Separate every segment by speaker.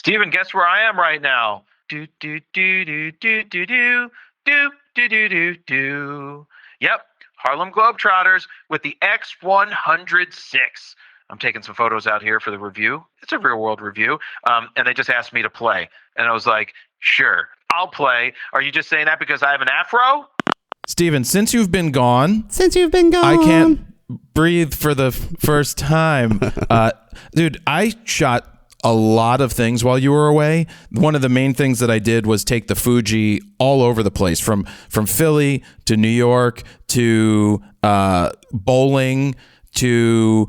Speaker 1: Steven, guess where I am right now? Do do do do do do do do do do do do. Yep, Harlem Globetrotters with the X100 VI. I'm taking some photos out here for the review. It's a real world review. And they just asked me to play. And I was like, sure, I'll play. Are you just saying that because I have an afro?
Speaker 2: Steven, since you've been gone,
Speaker 3: I
Speaker 2: can't breathe for the first time. Dude, I shot a lot of things while you were away. One of the main things that I did was take the Fuji all over the place, from Philly to New York to bowling to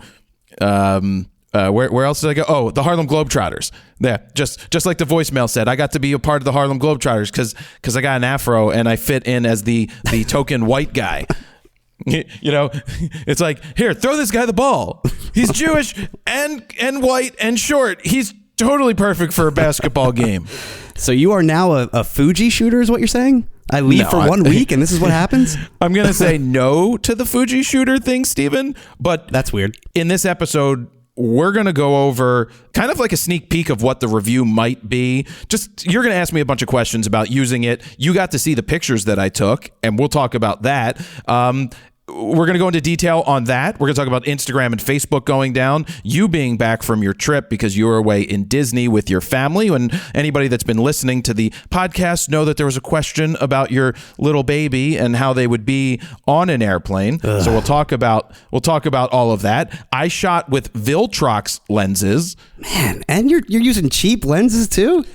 Speaker 2: where else did I go? Oh, the Harlem Globetrotters. Yeah, just like the voicemail said, I got to be a part of the Harlem Globetrotters because I got an afro and I fit in as the token white guy. You know, it's like, here, throw this guy the ball. He's Jewish and white and short. He's totally perfect for a basketball game.
Speaker 3: So you are now a Fuji shooter is what you're saying? I leave for 1 week and this is what happens?
Speaker 2: I'm going to say no to the Fuji shooter thing, Steven, but
Speaker 3: that's weird.
Speaker 2: In this episode, we're going to go over kind of like a sneak peek of what the review might be. Just, you're going to ask me a bunch of questions about using it. You got to see the pictures that I took, and we'll talk about that. We're going to go into detail on that. We're going to talk about Instagram and Facebook going down, you being back from your trip because you were away in Disney with your family. And anybody that's been listening to the podcast know that there was a question about your little baby and how they would be on an airplane. Ugh. So we'll talk about all of that. I shot with Viltrox lenses.
Speaker 3: Man, and you're using cheap lenses too?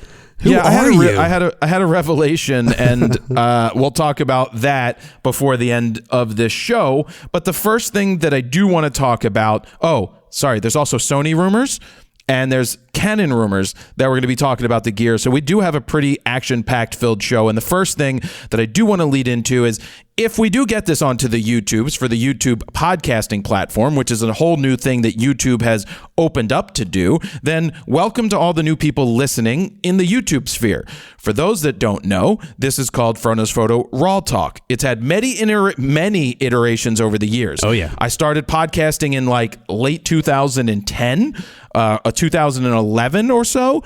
Speaker 3: Who
Speaker 2: yeah,
Speaker 3: are you?
Speaker 2: I had a revelation, and we'll talk about that before the end of this show. But the first thing that I do want to talk about, there's also Sony rumors, and there's Canon rumors that we're going to be talking about the gear. So we do have a pretty action-packed filled show. And the first thing that I do want to lead into is, if we do get this onto the YouTubes for the YouTube podcasting platform, which is a whole new thing that YouTube has opened up to do, then welcome to all the new people listening in the YouTube sphere. For those that don't know, this is called Frono's Photo RAWtalk. It's had many iterations over the years.
Speaker 3: Oh, yeah.
Speaker 2: I started podcasting in like late 2010, 2011 or so.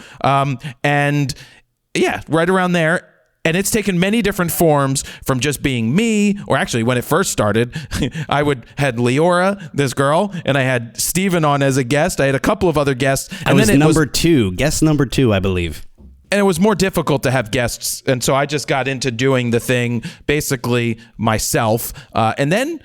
Speaker 2: And yeah, right around there. And it's taken many different forms, from just being me, or actually when it first started, I had Leora, this girl, and I had Steven on as a guest. I had a couple of other guests.
Speaker 3: And then guest number two, I believe.
Speaker 2: And it was more difficult to have guests. And so I just got into doing the thing basically myself. And then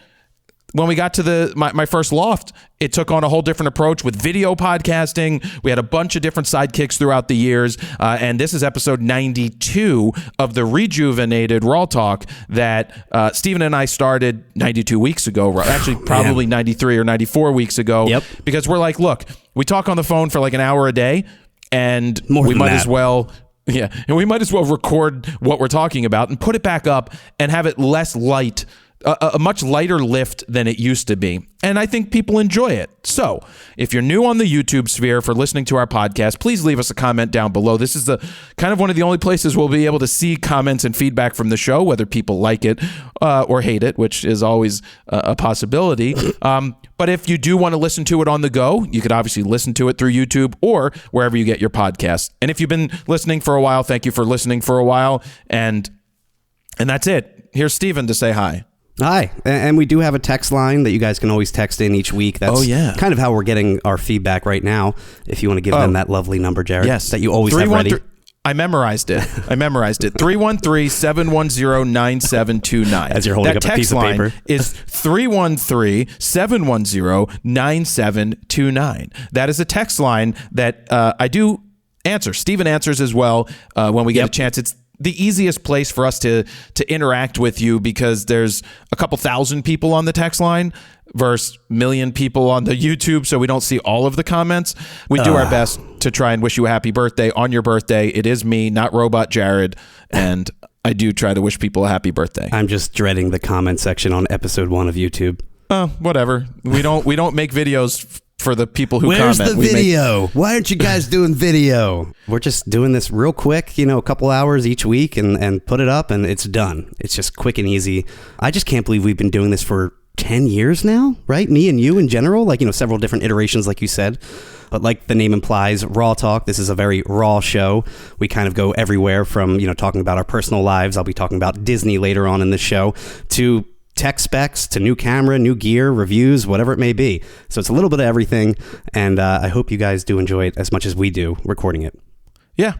Speaker 2: when we got to my first loft, it took on a whole different approach with video podcasting. We had a bunch of different sidekicks throughout the years. And this is episode 92 of the rejuvenated RAWtalk that Steven and I started 92 weeks ago. Actually, probably 93 or 94 weeks ago.
Speaker 3: Yep.
Speaker 2: Because we're like, look, we talk on the phone for like an hour a day, and we might as well record what we're talking about and put it back up and have it less light, a much lighter lift than it used to be. And I think people enjoy it. So if you're new on the YouTube sphere for listening to our podcast, please leave us a comment down below. This is the kind of one of the only places we'll be able to see comments and feedback from the show, whether people like it or hate it, which is always a possibility. But if you do want to listen to it on the go, you could obviously listen to it through YouTube or wherever you get your podcasts. And if you've been listening for a while, thank you for listening for a while. And that's it. Here's Steven to say hi.
Speaker 3: Hi, and we do have a text line that you guys can always text in each week. That's kind of how we're getting our feedback right now. If you want to give them that lovely number, Jared, that you always have ready.
Speaker 2: I memorized it. 313-710-9729.
Speaker 3: As you're holding up a piece of paper.
Speaker 2: Is 313-710-9729. That is a text line that I do answer. Steven answers as well when we get a chance. It's the easiest place for us to interact with you because there's a couple thousand people on the text line versus a million people on the YouTube, so we don't see all of the comments. We do our best to try and wish you a happy birthday on your birthday. It is me, not Robot Jared, and I do try to wish people a happy birthday.
Speaker 3: I'm just dreading the comment section on episode 1 of YouTube.
Speaker 2: Whatever. We don't make videos for the people who comment.
Speaker 3: Where's the video? Why aren't you guys doing video? We're just doing this real quick, a couple hours each week and put it up and it's done. It's just quick and easy. I just can't believe we've been doing this for 10 years now, right? Me and you in general, several different iterations, like you said. But like the name implies, Raw Talk, this is a very raw show. We kind of go everywhere from, talking about our personal lives. I'll be talking about Disney later on in this show, to tech specs, to new camera, new gear, reviews, whatever it may be. So it's a little bit of everything, and I hope you guys do enjoy it as much as we do recording it.
Speaker 2: Yeah.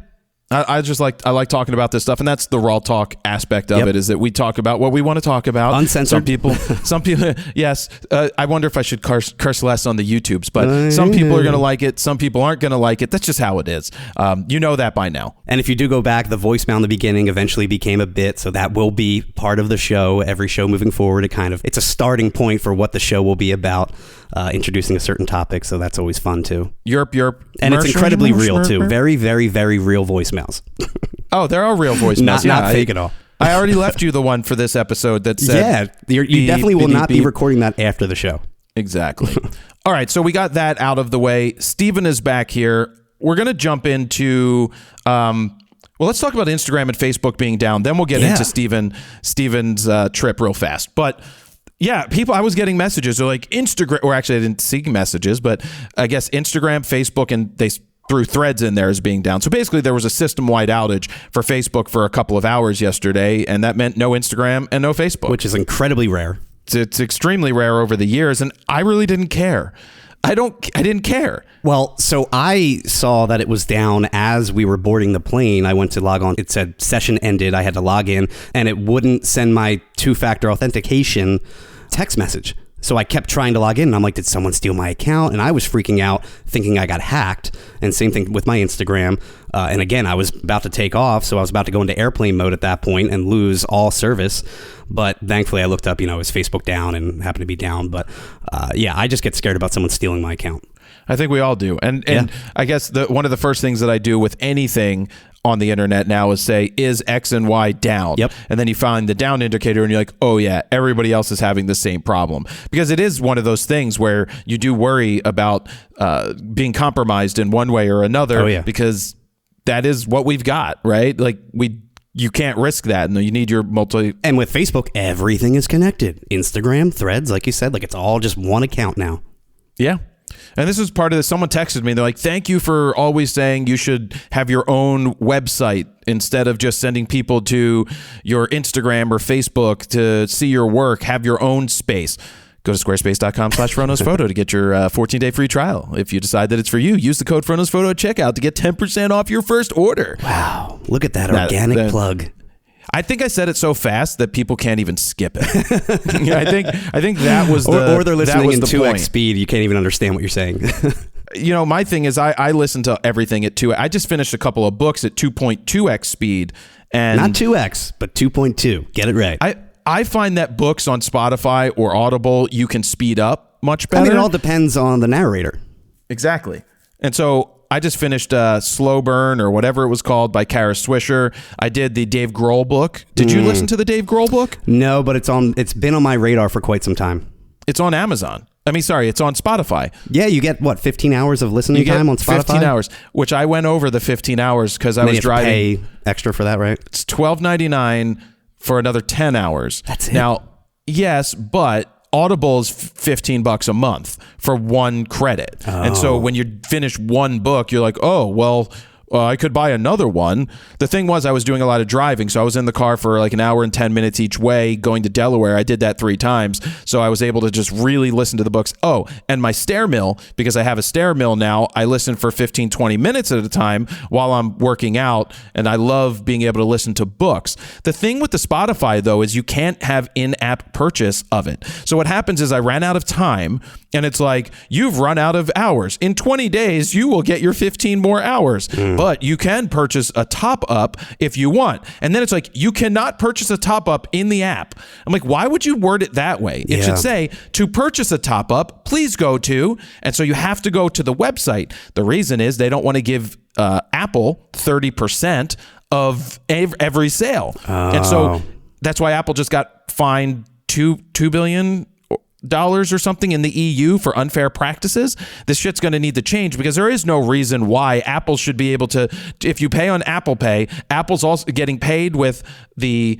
Speaker 2: I like talking about this stuff, and that's the raw talk aspect of it, is that we talk about what we want to talk about.
Speaker 3: Uncensored.
Speaker 2: Some people, yes. I wonder if I should curse less on the YouTubes, but some people are going to like it. Some people aren't going to like it. That's just how it is. You know that by now.
Speaker 3: And if you do go back, the voicemail in the beginning eventually became a bit, so that will be part of the show. Every show moving forward, it's a starting point for what the show will be about, introducing a certain topic, so that's always fun too.
Speaker 2: Yerp.
Speaker 3: And it's incredibly real too. Very, very, very real voicemails.
Speaker 2: Oh, there are real voicemails.
Speaker 3: Not fake at all.
Speaker 2: I already left you the one for this episode that said...
Speaker 3: Yeah, you definitely will not be recording that after the show.
Speaker 2: Exactly. All right, so we got that out of the way. Steven is back here. We're going to jump into... well, let's talk about Instagram and Facebook being down. Then we'll get into Steven's trip real fast. But... yeah, I was getting messages. They're like, Instagram, or actually I didn't see messages, but I guess Instagram, Facebook, and they threw Threads in there as being down. So basically there was a system-wide outage for Facebook for a couple of hours yesterday, and that meant no Instagram and no Facebook.
Speaker 3: Which is incredibly rare.
Speaker 2: It's extremely rare over the years, and I really didn't care. I didn't care.
Speaker 3: Well, so I saw that it was down as we were boarding the plane. I went to log on. It said session ended. I had to log in, and it wouldn't send my two-factor authentication text message. So I kept trying to log in, and I'm like, did someone steal my account? And I was freaking out, thinking I got hacked. And same thing with my Instagram. And again, I was about to take off, so I was about to go into airplane mode at that point and lose all service. But thankfully, I looked up, it was Facebook down and happened to be down. But I just get scared about someone stealing my account.
Speaker 2: I think we all do. And I guess one of the first things that I do with anything on the internet now is say, is X and Y down?
Speaker 3: Yep.
Speaker 2: And then you find the down indicator and you're like, oh yeah, everybody else is having the same problem. Because it is one of those things where you do worry about being compromised in one way or another.
Speaker 3: Oh, yeah.
Speaker 2: Because that is what we've got, right? Like you can't risk that. And you need your
Speaker 3: And with Facebook, everything is connected. Instagram, Threads, like you said, it's all just one account now.
Speaker 2: Yeah. And this is part of this. Someone texted me. They're like, thank you for always saying you should have your own website instead of just sending people to your Instagram or Facebook to see your work. Have your own space. Go to squarespace.com/FronosPhoto to get your 14-day free trial. If you decide that it's for you, use the code FronosPhoto at checkout to get 10% off your first order.
Speaker 3: Wow. Look at that organic plug.
Speaker 2: I think I said it so fast that people can't even skip it. I think that was
Speaker 3: or they're listening in 2x speed. You can't even understand what you're saying.
Speaker 2: My thing is I listen to everything at 2. I just finished a couple of books at 2.2x speed, and
Speaker 3: not 2x, but 2.2. Get it right.
Speaker 2: I find that books on Spotify or Audible you can speed up much better.
Speaker 3: I mean, it all depends on the narrator.
Speaker 2: Exactly, and so. I just finished Slow Burn or whatever it was called by Kara Swisher. I did the Dave Grohl book. Did you listen to the Dave Grohl book?
Speaker 3: No, but it's been on my radar for quite some time.
Speaker 2: It's on Amazon. It's on Spotify.
Speaker 3: Yeah, you get 15 hours of listening time on Spotify?
Speaker 2: 15 hours, which I went over the 15 hours because I was driving.
Speaker 3: You have to pay extra for that, right?
Speaker 2: It's $12.99 for another 10 hours.
Speaker 3: That's it.
Speaker 2: Now, yes, but Audible is $15 a month for one credit. Oh. And so when you finish one book, you're like, oh, well, I could buy another one. The thing was I was doing a lot of driving, so I was in the car for like an hour and 10 minutes each way going to Delaware. I did that 3 times, so I was able to just really listen to the books. Oh, and my stair mill, because I have a stair mill now, I listen for 15, 20 minutes at a time while I'm working out, and I love being able to listen to books. The thing with the Spotify, though, is you can't have in-app purchase of it. So what happens is I ran out of time, and it's like, you've run out of hours. In 20 days, you will get your 15 more hours. But you can purchase a top-up if you want. And then it's like, you cannot purchase a top-up in the app. I'm like, why would you word it that way? It should say, to purchase a top-up, please go to, and so you have to go to the website. The reason is they don't want to give Apple 30% of every sale. And so that's why Apple just got fined $2 billion or something in the EU for unfair practices. This shit's going to need to change because there is no reason why Apple should be able to, if you pay on Apple Pay, Apple's also getting paid with the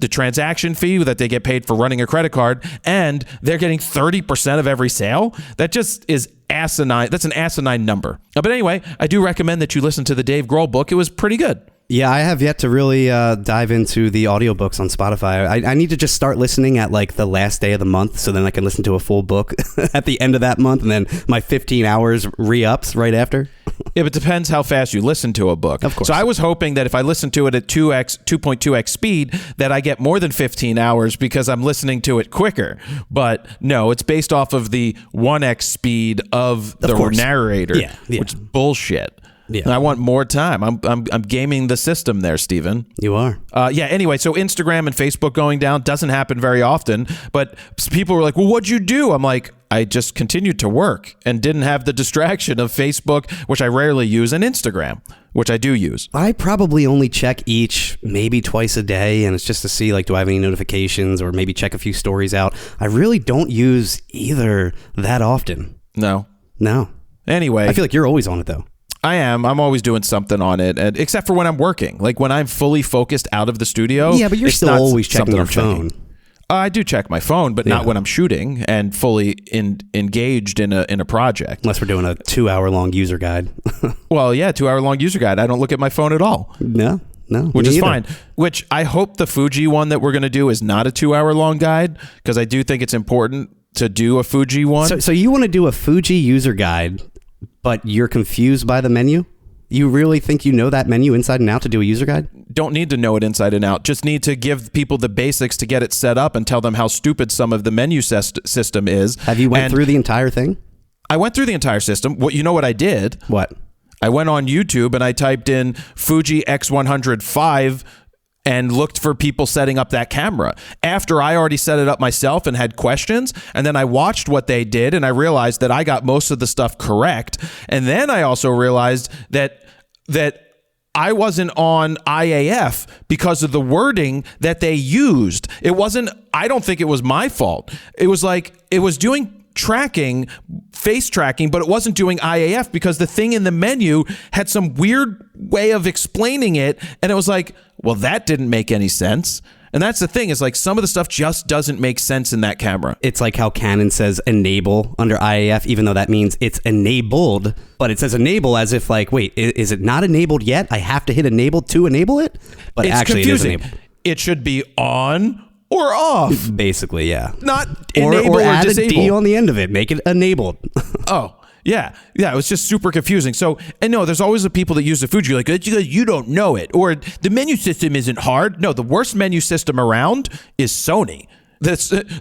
Speaker 2: transaction fee that they get paid for running a credit card, and they're getting 30% of every sale. That just is asinine. That's an asinine number. But anyway, I do recommend that you listen to the Dave Grohl book. It was pretty good.
Speaker 3: Yeah, I have yet to really dive into the audiobooks on Spotify. I need to just start listening at like the last day of the month so then I can listen to a full book at the end of that month, and then my 15 hours re-ups right after.
Speaker 2: Yeah, but it depends how fast you listen to a book.
Speaker 3: Of course.
Speaker 2: So I was hoping that if I listen to it at 2.2x speed, that I get more than 15 hours because I'm listening to it quicker. But no, it's based off of the 1x speed of the narrator, which is bullshit. Yeah. And I want more time. I'm gaming the system there, Steven.
Speaker 3: You are.
Speaker 2: Yeah, anyway, so Instagram and Facebook going down doesn't happen very often, but people were like, well, what'd you do? I'm like, I just continued to work and didn't have the distraction of Facebook, which I rarely use, and Instagram, which I do use.
Speaker 3: I probably only check each maybe twice a day, and it's just to see, like, do I have any notifications or maybe check a few stories out. I really don't use either that often.
Speaker 2: No. Anyway.
Speaker 3: I feel like you're always on it, though.
Speaker 2: I am. I'm always doing something on it, and except for when I'm working. Like when I'm fully focused out of the studio.
Speaker 3: Yeah, but you're still always checking your phone.
Speaker 2: I do check my phone, but not when I'm shooting and fully engaged in a project.
Speaker 3: Unless we're doing a 2-hour-long user guide.
Speaker 2: Well, yeah, 2-hour-long user guide. I don't look at my phone at all.
Speaker 3: No.
Speaker 2: Which is fine. Which I hope the Fuji one that we're going to do is not a 2-hour-long guide, because I do think it's important to do a Fuji one.
Speaker 3: So you want to do a Fuji user guide, but you're confused by the menu? You really think you know that menu inside and out to do a user guide?
Speaker 2: Don't need to know it inside and out. Just need to give people the basics to get it set up and tell them how stupid some of the menu system is.
Speaker 3: Have you went through the entire thing?
Speaker 2: I went through the entire system. You know what I did?
Speaker 3: What?
Speaker 2: I went on YouTube and I typed in Fuji X100 VI and looked for people setting up that camera after I already set it up myself and had questions. And then I watched what they did and I realized that I got most of the stuff correct. And then I also realized that I wasn't on IAF because of the wording that they used. I don't think it was my fault. It was like, it was doing face tracking, but it wasn't doing IAF because the thing in the menu had some weird way of explaining it. And it was like, well, that didn't make any sense. And that's the thing, is like some of the stuff just doesn't make sense in that camera.
Speaker 3: It's like how Canon says enable under IAF, even though that means it's enabled, but it says enable as if like, wait, is it not enabled yet? I have to hit enable to enable it? But
Speaker 2: it's
Speaker 3: actually
Speaker 2: confusing.
Speaker 3: It is enabled.
Speaker 2: It should be on or off.
Speaker 3: Basically, yeah.
Speaker 2: Not enable or
Speaker 3: add
Speaker 2: disable.
Speaker 3: a D on the end of it. Make it enabled.
Speaker 2: Oh, yeah. Yeah, it was just super confusing. So, and no, there's always the people that use the Fuji like, you don't know it. Or the menu system isn't hard. No, the worst menu system around is Sony. The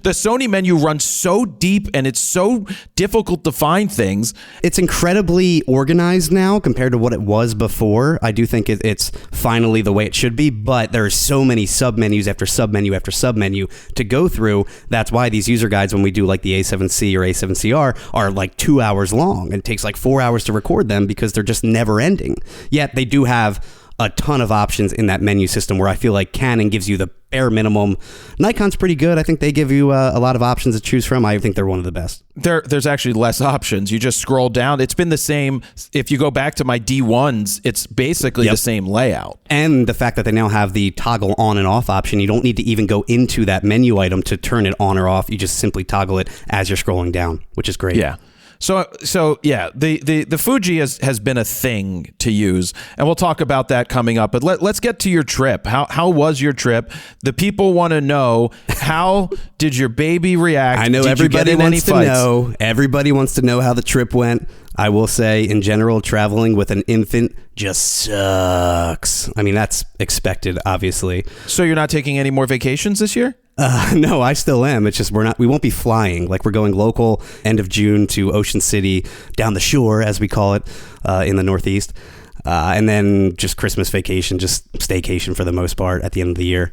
Speaker 2: Sony menu runs so deep and it's so difficult to find things.
Speaker 3: It's incredibly organized now compared to what it was before. I do think it's finally the way it should be, but there are so many submenus after submenu after submenu to go through. That's why these user guides, when we do like the A7C or A7CR, are like 2 hours long and it takes like 4 hours to record them because they're just never ending. Yet they do have a ton of options in that menu system where I feel like Canon gives you the bare minimum. Nikon's pretty good. I think they give you a lot of options to choose from. I think they're one of the best.
Speaker 2: There's actually less options. You just scroll down. It's been the same. If you go back to my D1s, it's basically the same layout.
Speaker 3: And the fact that they now have the toggle on and off option, you don't need to even go into that menu item to turn it on or off. You just simply toggle it as you're scrolling down, which is great.
Speaker 2: Yeah. So yeah, the Fuji has been a thing to use, and we'll talk about that coming up. But let's get to your trip. How was your trip? The people want to know, how did your baby react?
Speaker 3: I know everybody wants to know. Everybody wants to know how the trip went. I will say, in general, traveling with an infant just sucks. I mean, that's expected, obviously.
Speaker 2: So you're not taking any more vacations this year?
Speaker 3: No, I still am. It's just we won't be flying. Like, we're going local end of June to Ocean City, down the shore, as we call it, in the Northeast. And then just Christmas vacation, just staycation for the most part at the end of the year.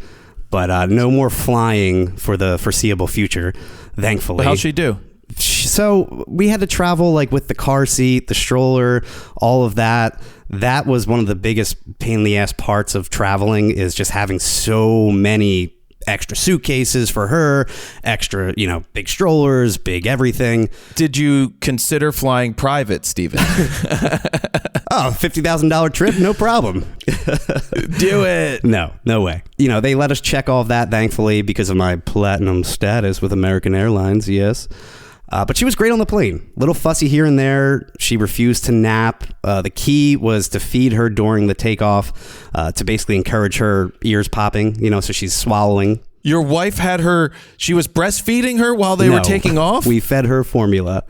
Speaker 3: But no more flying for the foreseeable future, thankfully.
Speaker 2: But how'd she do?
Speaker 3: So we had to travel like with the car seat, the stroller, all of that. That was one of the biggest pain in the ass parts of traveling, is just having so many extra suitcases for her, extra, big strollers, big everything.
Speaker 2: Did you consider flying private, Steven?
Speaker 3: Oh, $50,000 trip? No problem.
Speaker 2: Do it.
Speaker 3: No way. They let us check all of that, thankfully, because of my platinum status with American Airlines, yes. But she was great on the plane. Little fussy here and there. She refused to nap. The key was to feed her during the takeoff to basically encourage her ears popping, so she's swallowing.
Speaker 2: Your wife she was breastfeeding her while they were taking off?
Speaker 3: We fed her formula.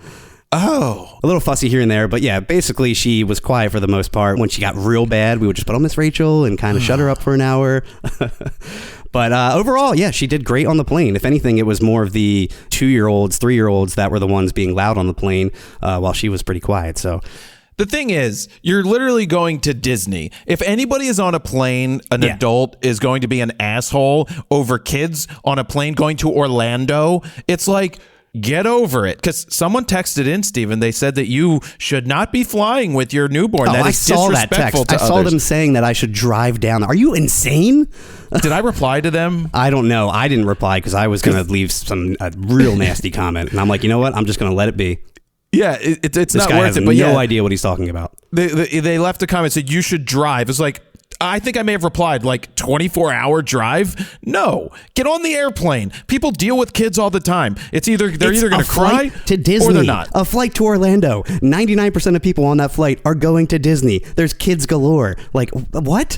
Speaker 2: Oh.
Speaker 3: A little fussy here and there, but yeah, basically she was quiet for the most part. When she got real bad, we would just put on Miss Rachel and kind of shut her up for an hour. But overall, yeah, she did great on the plane. If anything, it was more of the 2-year-olds, 3-year-olds that were the ones being loud on the plane while she was pretty quiet. So
Speaker 2: the thing is, you're literally going to Disney. If anybody is on a plane, an adult is going to be an asshole over kids on a plane going to Orlando. It's like, get over it. Because someone texted in, Steven. They said that you should not be flying with your newborn.
Speaker 3: Oh,
Speaker 2: that
Speaker 3: I
Speaker 2: is
Speaker 3: saw that
Speaker 2: disrespectful
Speaker 3: text.
Speaker 2: to
Speaker 3: I saw
Speaker 2: others.
Speaker 3: them saying that I should drive down. Are you insane?
Speaker 2: Did I reply to them?
Speaker 3: I don't know. I didn't reply because I was going to leave a real nasty comment. And I'm like, you know what? I'm just going to let it be.
Speaker 2: Yeah, it's
Speaker 3: this
Speaker 2: not
Speaker 3: guy
Speaker 2: worth
Speaker 3: has
Speaker 2: it. But
Speaker 3: no idea what he's talking about.
Speaker 2: They left a comment, said you should drive. It's like, I think I may have replied, like, 24-hour drive? No. Get on the airplane. People deal with kids all the time. They're either going to cry
Speaker 3: to Disney,
Speaker 2: or they're not.
Speaker 3: A flight to Orlando. 99% of people on that flight are going to Disney. There's kids galore. Like, what?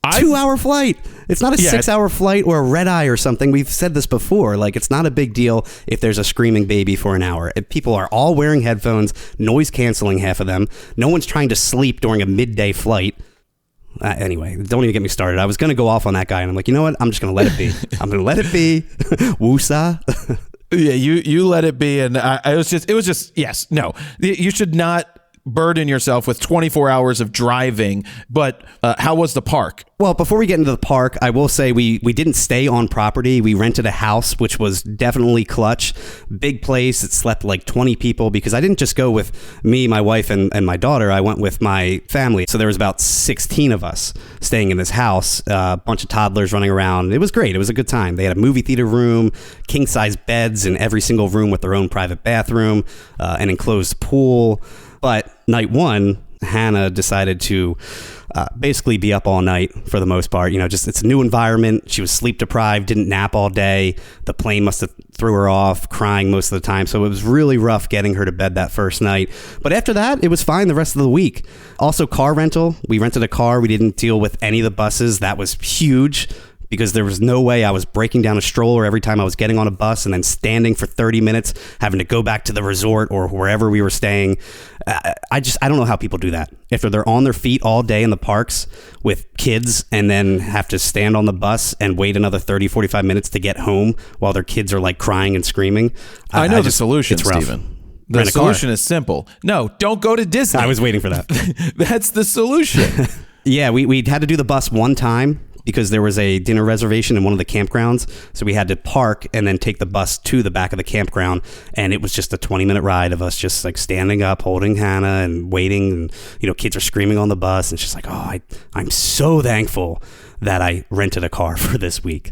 Speaker 3: 2-hour flight. It's not a 6-hour flight or a red eye or something. We've said this before. Like, it's not a big deal if there's a screaming baby for an hour. If people are all wearing headphones, noise canceling half of them. No one's trying to sleep during a midday flight. Anyway, don't even get me started. I was going to go off on that guy, and I'm like, you know what? I'm just going to let it be. I'm going to let it be. Woosa.
Speaker 2: Yeah, you let it be, and it was just yes, no. You should not burden yourself with 24 hours of driving. But how was the park?
Speaker 3: Well, before we get into the park, I will say we didn't stay on property. We rented a house, which was definitely clutch. Big place. It slept like 20 people because I didn't just go with me, my wife, and my daughter. I went with my family. So there was about 16 of us staying in this house, a bunch of toddlers running around. It was great. It was a good time. They had a movie theater room, king-size beds in every single room with their own private bathroom, an enclosed pool. But night one, Hannah decided to basically be up all night for the most part. It's a new environment. She was sleep deprived, didn't nap all day. The plane must have threw her off, crying most of the time. So it was really rough getting her to bed that first night. But after that, it was fine the rest of the week. Also, car rental. We rented a car. We didn't deal with any of the buses. That was huge, because there was no way I was breaking down a stroller every time I was getting on a bus and then standing for 30 minutes, having to go back to the resort or wherever we were staying. I don't know how people do that. If they're on their feet all day in the parks with kids and then have to stand on the bus and wait another 30, 45 minutes to get home while their kids are like crying and screaming.
Speaker 2: I know the solution,
Speaker 3: it's rough.
Speaker 2: Steven. The solution is simple. No, don't go to Disney.
Speaker 3: I was waiting for that.
Speaker 2: That's the solution.
Speaker 3: Yeah, we had to do the bus one time because there was a dinner reservation in one of the campgrounds. So we had to park and then take the bus to the back of the campground. And it was just a 20-minute ride of us just like standing up, holding Hannah and waiting. And, kids are screaming on the bus. And it's just like, I'm so thankful that I rented a car for this week.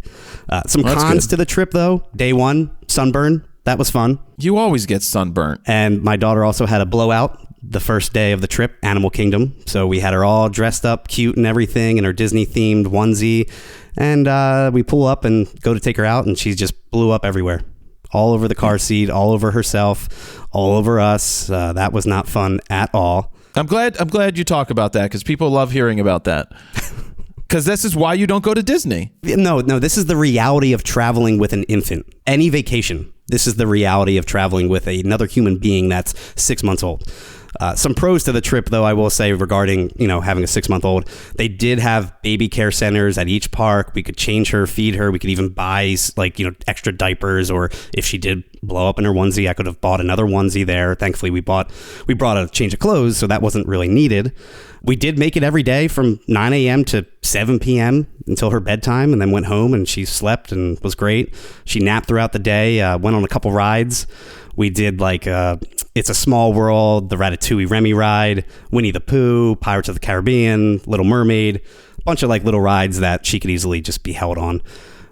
Speaker 3: Some cons to the trip, though. Day one, sunburn. That was fun.
Speaker 2: You always get sunburnt.
Speaker 3: And my daughter also had a blowout the first day of the trip, Animal Kingdom. So we had her all dressed up, cute and everything, in her Disney-themed onesie. And we pull up and go to take her out, and she just blew up everywhere. All over the car seat, all over herself, all over us. That was not fun at all.
Speaker 2: I'm glad you talk about that, because people love hearing about that. Because this is why you don't go to Disney.
Speaker 3: No, this is the reality of traveling with an infant. Any vacation. This is the reality of traveling with another human being that's 6 months old. Some pros to the trip, though, I will say regarding, having a 6-month-old. They did have baby care centers at each park. We could change her, feed her. We could even buy extra diapers, or if she did blow up in her onesie, I could have bought another onesie there. Thankfully, we brought a change of clothes, so that wasn't really needed. We did make it every day from 9 a.m. to 7 p.m. until her bedtime, and then went home and she slept and was great. She napped throughout the day, went on a couple rides. We did It's a Small World, the Ratatouille Remy ride, Winnie the Pooh, Pirates of the Caribbean, Little Mermaid, a bunch of little rides that she could easily just be held on.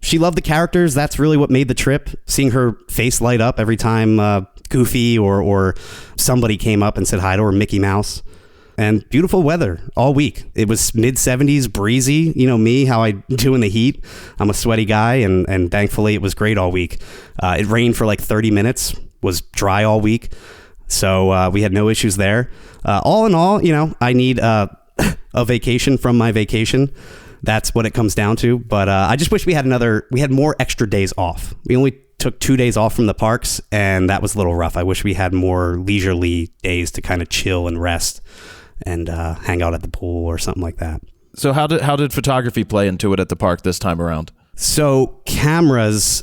Speaker 3: She loved the characters. That's really what made the trip. Seeing her face light up every time Goofy or somebody came up and said hi to her, Mickey Mouse. And beautiful weather all week. It was mid-70s, breezy. You know me, how I do in the heat. I'm a sweaty guy, and thankfully it was great all week. It rained for like 30 minutes, was dry all week. So we had no issues there. All in all, I need a vacation from my vacation. That's what it comes down to. But I just wish we had more extra days off. We only took 2 days off from the parks, and that was a little rough. I wish we had more leisurely days to kind of chill and rest and hang out at the pool or something like that.
Speaker 2: So how did photography play into it at the park this time around? So
Speaker 3: cameras,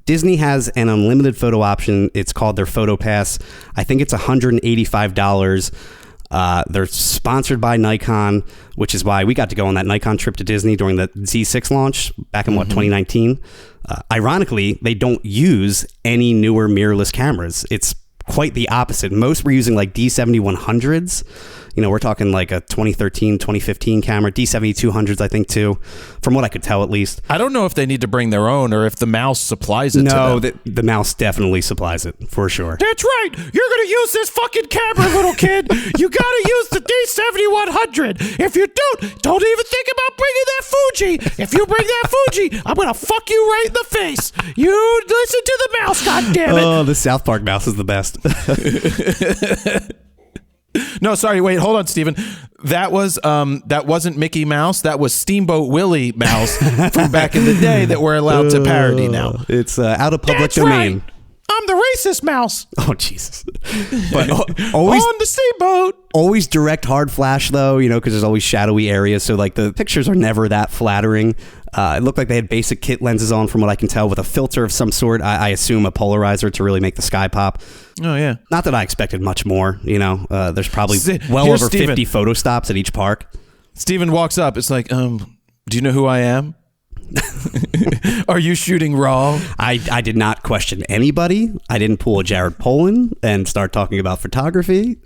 Speaker 3: Disney has an unlimited photo option. It's called their Photo Pass. I think it's $185. They're sponsored by Nikon, which is why we got to go on that Nikon trip to Disney during the Z6 launch back in 2019. Ironically, they don't use any newer mirrorless cameras. It's quite the opposite. Most were using like D7100s. We're talking like a 2013, 2015 camera, D7200s, I think, too, from what I could tell, at least.
Speaker 2: I don't know if they need to bring their own or if the mouse supplies it to them.
Speaker 3: No, the mouse definitely supplies it, for sure.
Speaker 2: That's right. You're going to use this fucking camera, little kid. You got to use the D7100. If you don't even think about bringing that Fuji. If you bring that Fuji, I'm going to fuck you right in the face. You listen to the mouse, goddammit.
Speaker 3: Oh, the South Park mouse is the best.
Speaker 2: No, sorry, wait, hold on, Steven. That wasn't Mickey Mouse. That was Steamboat Willie Mouse from back in the day that we're allowed to parody now.
Speaker 3: It's out of public
Speaker 2: That's
Speaker 3: domain.
Speaker 2: Right. I'm the racist mouse.
Speaker 3: Oh, Jesus. But always
Speaker 2: on the steamboat.
Speaker 3: Always direct hard flash, though, because there's always shadowy areas. So, like, the pictures are never that flattering. It looked like they had basic kit lenses on, from what I can tell, with a filter of some sort. I assume a polarizer to really make the sky pop.
Speaker 2: Oh, yeah.
Speaker 3: Not that I expected much more, There's probably well over 50 photo stops at each park.
Speaker 2: Steven walks up. It's like, do you know who I am? Are you shooting raw?
Speaker 3: I did not question anybody. I didn't pull a Jared Polin and start talking about photography.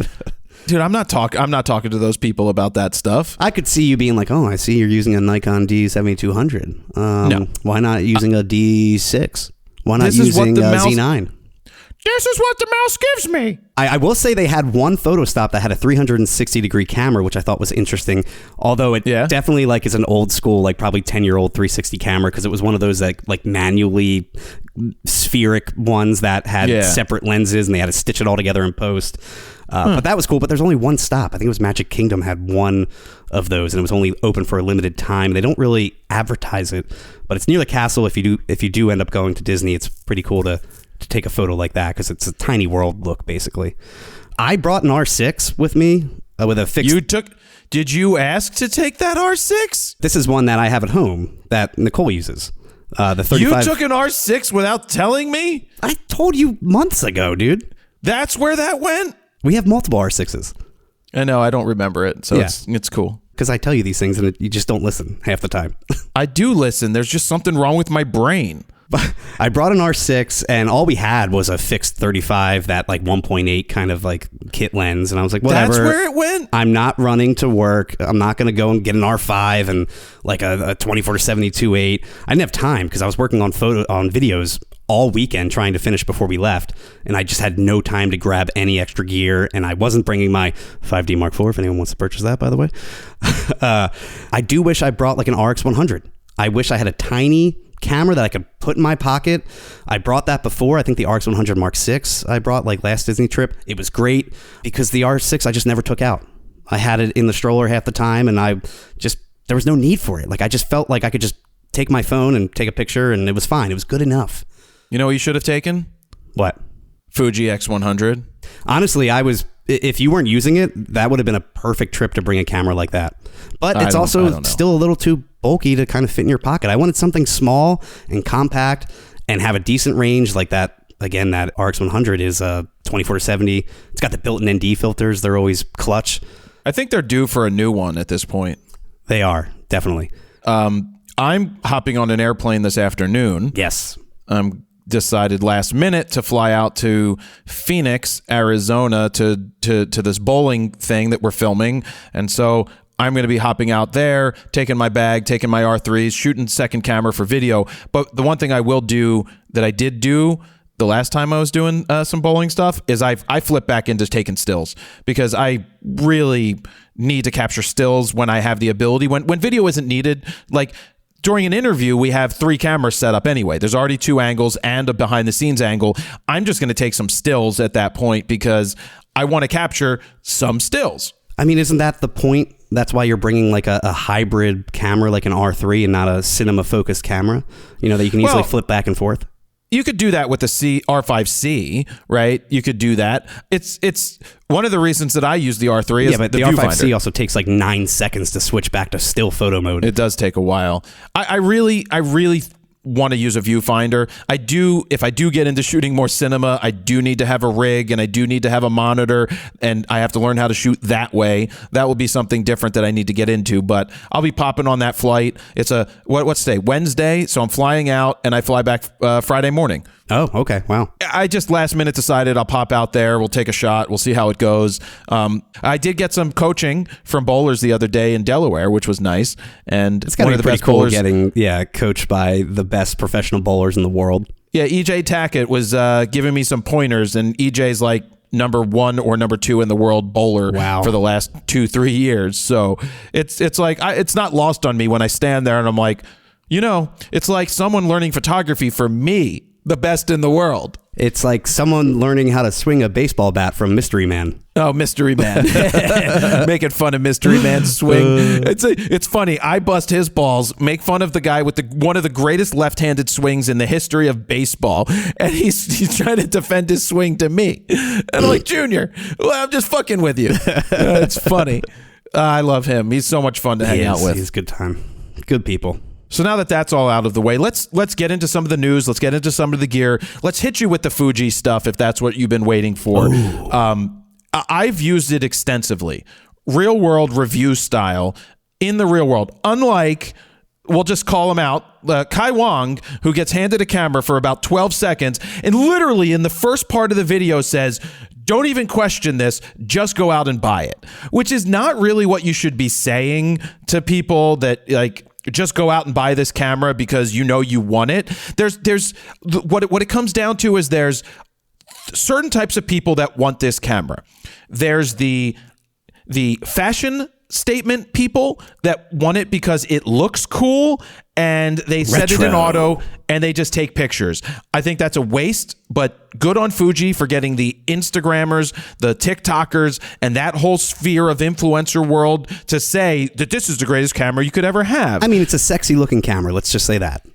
Speaker 2: Dude, I'm not talking to those people about that stuff.
Speaker 3: I could see you being like, oh, I see you're using a Nikon D7200.
Speaker 2: No.
Speaker 3: Why not using a D6? Why not using a Z9?
Speaker 2: This is what the mouse gives me.
Speaker 3: I will say they had one photo stop that had a 360-degree camera, which I thought was interesting. Although it definitely is an old school, probably 10-year-old 360 camera, because it was one of those manually spheric ones that had separate lenses, and they had to stitch it all together in post. But that was cool. But there's only one stop. I think it was Magic Kingdom had one of those, and it was only open for a limited time. They don't really advertise it, but it's near the castle. If you do end up going to Disney, it's pretty cool to take a photo like that, because it's a tiny world look, basically. I brought an R6 with me with a fixed...
Speaker 2: Did you ask to take that R6?
Speaker 3: This is one that I have at home that Nicole uses. The 35...
Speaker 2: You took an R6 without telling me?
Speaker 3: I told you months ago, dude.
Speaker 2: That's where that went?
Speaker 3: We have multiple R6s.
Speaker 2: I know, I don't remember it, so it's cool.
Speaker 3: Because I tell you these things and you just don't listen half the time.
Speaker 2: I do listen. There's just something wrong with my brain.
Speaker 3: I brought an R6, and all we had was a fixed 35, that 1.8 kind of kit lens, and I was like, whatever.
Speaker 2: That's where it went?
Speaker 3: I'm not running to work. I'm not going to go and get an R5 and a 24-72-8. I didn't have time because I was working on videos all weekend trying to finish before we left, and I just had no time to grab any extra gear, and I wasn't bringing my 5D Mark IV, if anyone wants to purchase that, by the way. I do wish I brought an RX100. I wish I had a tiny camera that I could put in my pocket. I brought that before. I think the RX100 Mark VI I brought last Disney trip. It was great because the R6 I just never took out. I had it in the stroller half the time, and there was no need for it. I just felt like I could just take my phone and take a picture, and it was fine. It was good enough.
Speaker 2: You know what you should have taken?
Speaker 3: What?
Speaker 2: Fuji X100.
Speaker 3: Honestly, if you weren't using it, that would have been a perfect trip to bring a camera like that. But it's also still a little too bulky to kind of fit in your pocket. I wanted something small and compact and have a decent range like that. Again, that RX100 is 24-70. It's got the built-in ND filters. They're always clutch.
Speaker 2: I think they're due for a new one at this point.
Speaker 3: They are, definitely.
Speaker 2: I'm hopping on an airplane this afternoon.
Speaker 3: Yes.
Speaker 2: Decided last minute to fly out to Phoenix, Arizona to this bowling thing that we're filming. And so I'm going to be hopping out there, taking my bag, taking my R3s, shooting second camera for video. But the one thing I will do that I did do the last time I was doing some bowling stuff is I flip back into taking stills, because I really need to capture stills when I have the ability. When video isn't needed, like during an interview, we have 3 cameras set up anyway. There's already 2 angles and a behind the scenes angle. I'm just going to take some stills at that point because I want to capture some stills.
Speaker 3: I mean, isn't that the point? That's why you're bringing like a hybrid camera, like an R3 and not a cinema focused camera, that you can easily flip back and forth.
Speaker 2: You could do that with the R5C, right? You could do that. It's one of the reasons that I use the R3 is
Speaker 3: but the R5C also takes like 9 seconds to switch back to still photo mode.
Speaker 2: It does take a while. I really want to use a viewfinder. If I do get into shooting more cinema, I do need to have a rig and I do need to have a monitor, and I have to learn how to shoot that way. That will be something different that I need to get into, but I'll be popping on that flight. It's what's today? Wednesday. So I'm flying out and I fly back Friday morning.
Speaker 3: Oh, okay. Wow.
Speaker 2: I just last minute decided I'll pop out there. We'll take a shot. We'll see how it goes. I did get some coaching from bowlers the other day in Delaware, which was nice. And
Speaker 3: it's gotta be pretty cool getting coached by the best professional bowlers in the world.
Speaker 2: Yeah, EJ Tackett was giving me some pointers, and EJ's like number 1 or number 2 in the world bowler for the last 2-3 years. So it's like it's not lost on me when I stand there and I'm like, it's like someone learning photography for me, the best in the world.
Speaker 3: It's like someone learning how to swing a baseball bat from Mystery Man.
Speaker 2: Oh, Mystery Man. Making fun of Mystery Man's swing. It's funny. I bust his balls, make fun of the guy with one of the greatest left-handed swings in the history of baseball, and he's trying to defend his swing to me. And I'm like, Junior, I'm just fucking with you. It's funny. I love him. He's so much fun to hang out with.
Speaker 3: He's a good time. Good people.
Speaker 2: So now that that's all out of the way, let's get into some of the news. Let's get into some of the gear. Let's hit you with the Fuji stuff if that's what you've been waiting for. I've used it extensively, real world review style in the real world. Unlike, we'll just call him out, Kai Wang, who gets handed a camera for about 12 seconds and literally in the first part of the video says, "Don't even question this, just go out and buy it," which is not really what you should be saying to people that like, just go out and buy this camera because you want it. There's what it comes down to is there's certain types of people that want this camera. There's the fashion statement people that want it because it looks cool and they set it in auto and they just take pictures. I think that's a waste, but good on Fuji for getting the Instagrammers, the TikTokers, and that whole sphere of influencer world to say that this is the greatest camera you could ever have.
Speaker 3: I mean, it's a sexy looking camera. Let's just say that.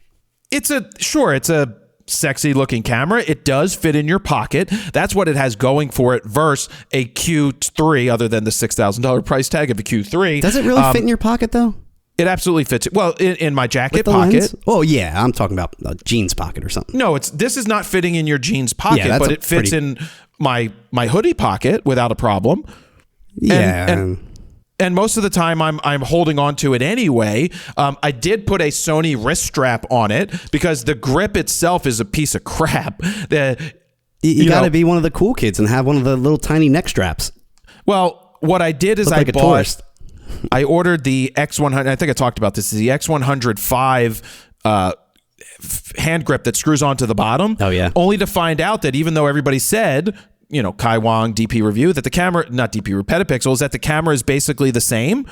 Speaker 2: It's a sexy looking camera. It does fit in your pocket. That's what it has going for it versus a Q3, other than the $6,000 price tag of a Q3.
Speaker 3: Does it really fit in your pocket though?
Speaker 2: It absolutely fits. Well, in my jacket pocket.
Speaker 3: Lens? Oh yeah, I'm talking about a jeans pocket or something.
Speaker 2: No, this is not fitting in your jeans pocket, but it fits in my hoodie pocket without a problem.
Speaker 3: Yeah.
Speaker 2: And most of the time, I'm holding on to it anyway. I did put a Sony wrist strap on it because the grip itself is a piece of crap.
Speaker 3: You got to be one of the cool kids and have one of the little tiny neck straps.
Speaker 2: Well, what I did is I ordered the X100. I think I talked about this. Is the X100 VI hand grip that screws onto the bottom.
Speaker 3: Oh yeah.
Speaker 2: Only to find out that even though everybody said, Kai Wang, DP Review, that the camera, not DP Petapixels, that the camera is basically the same.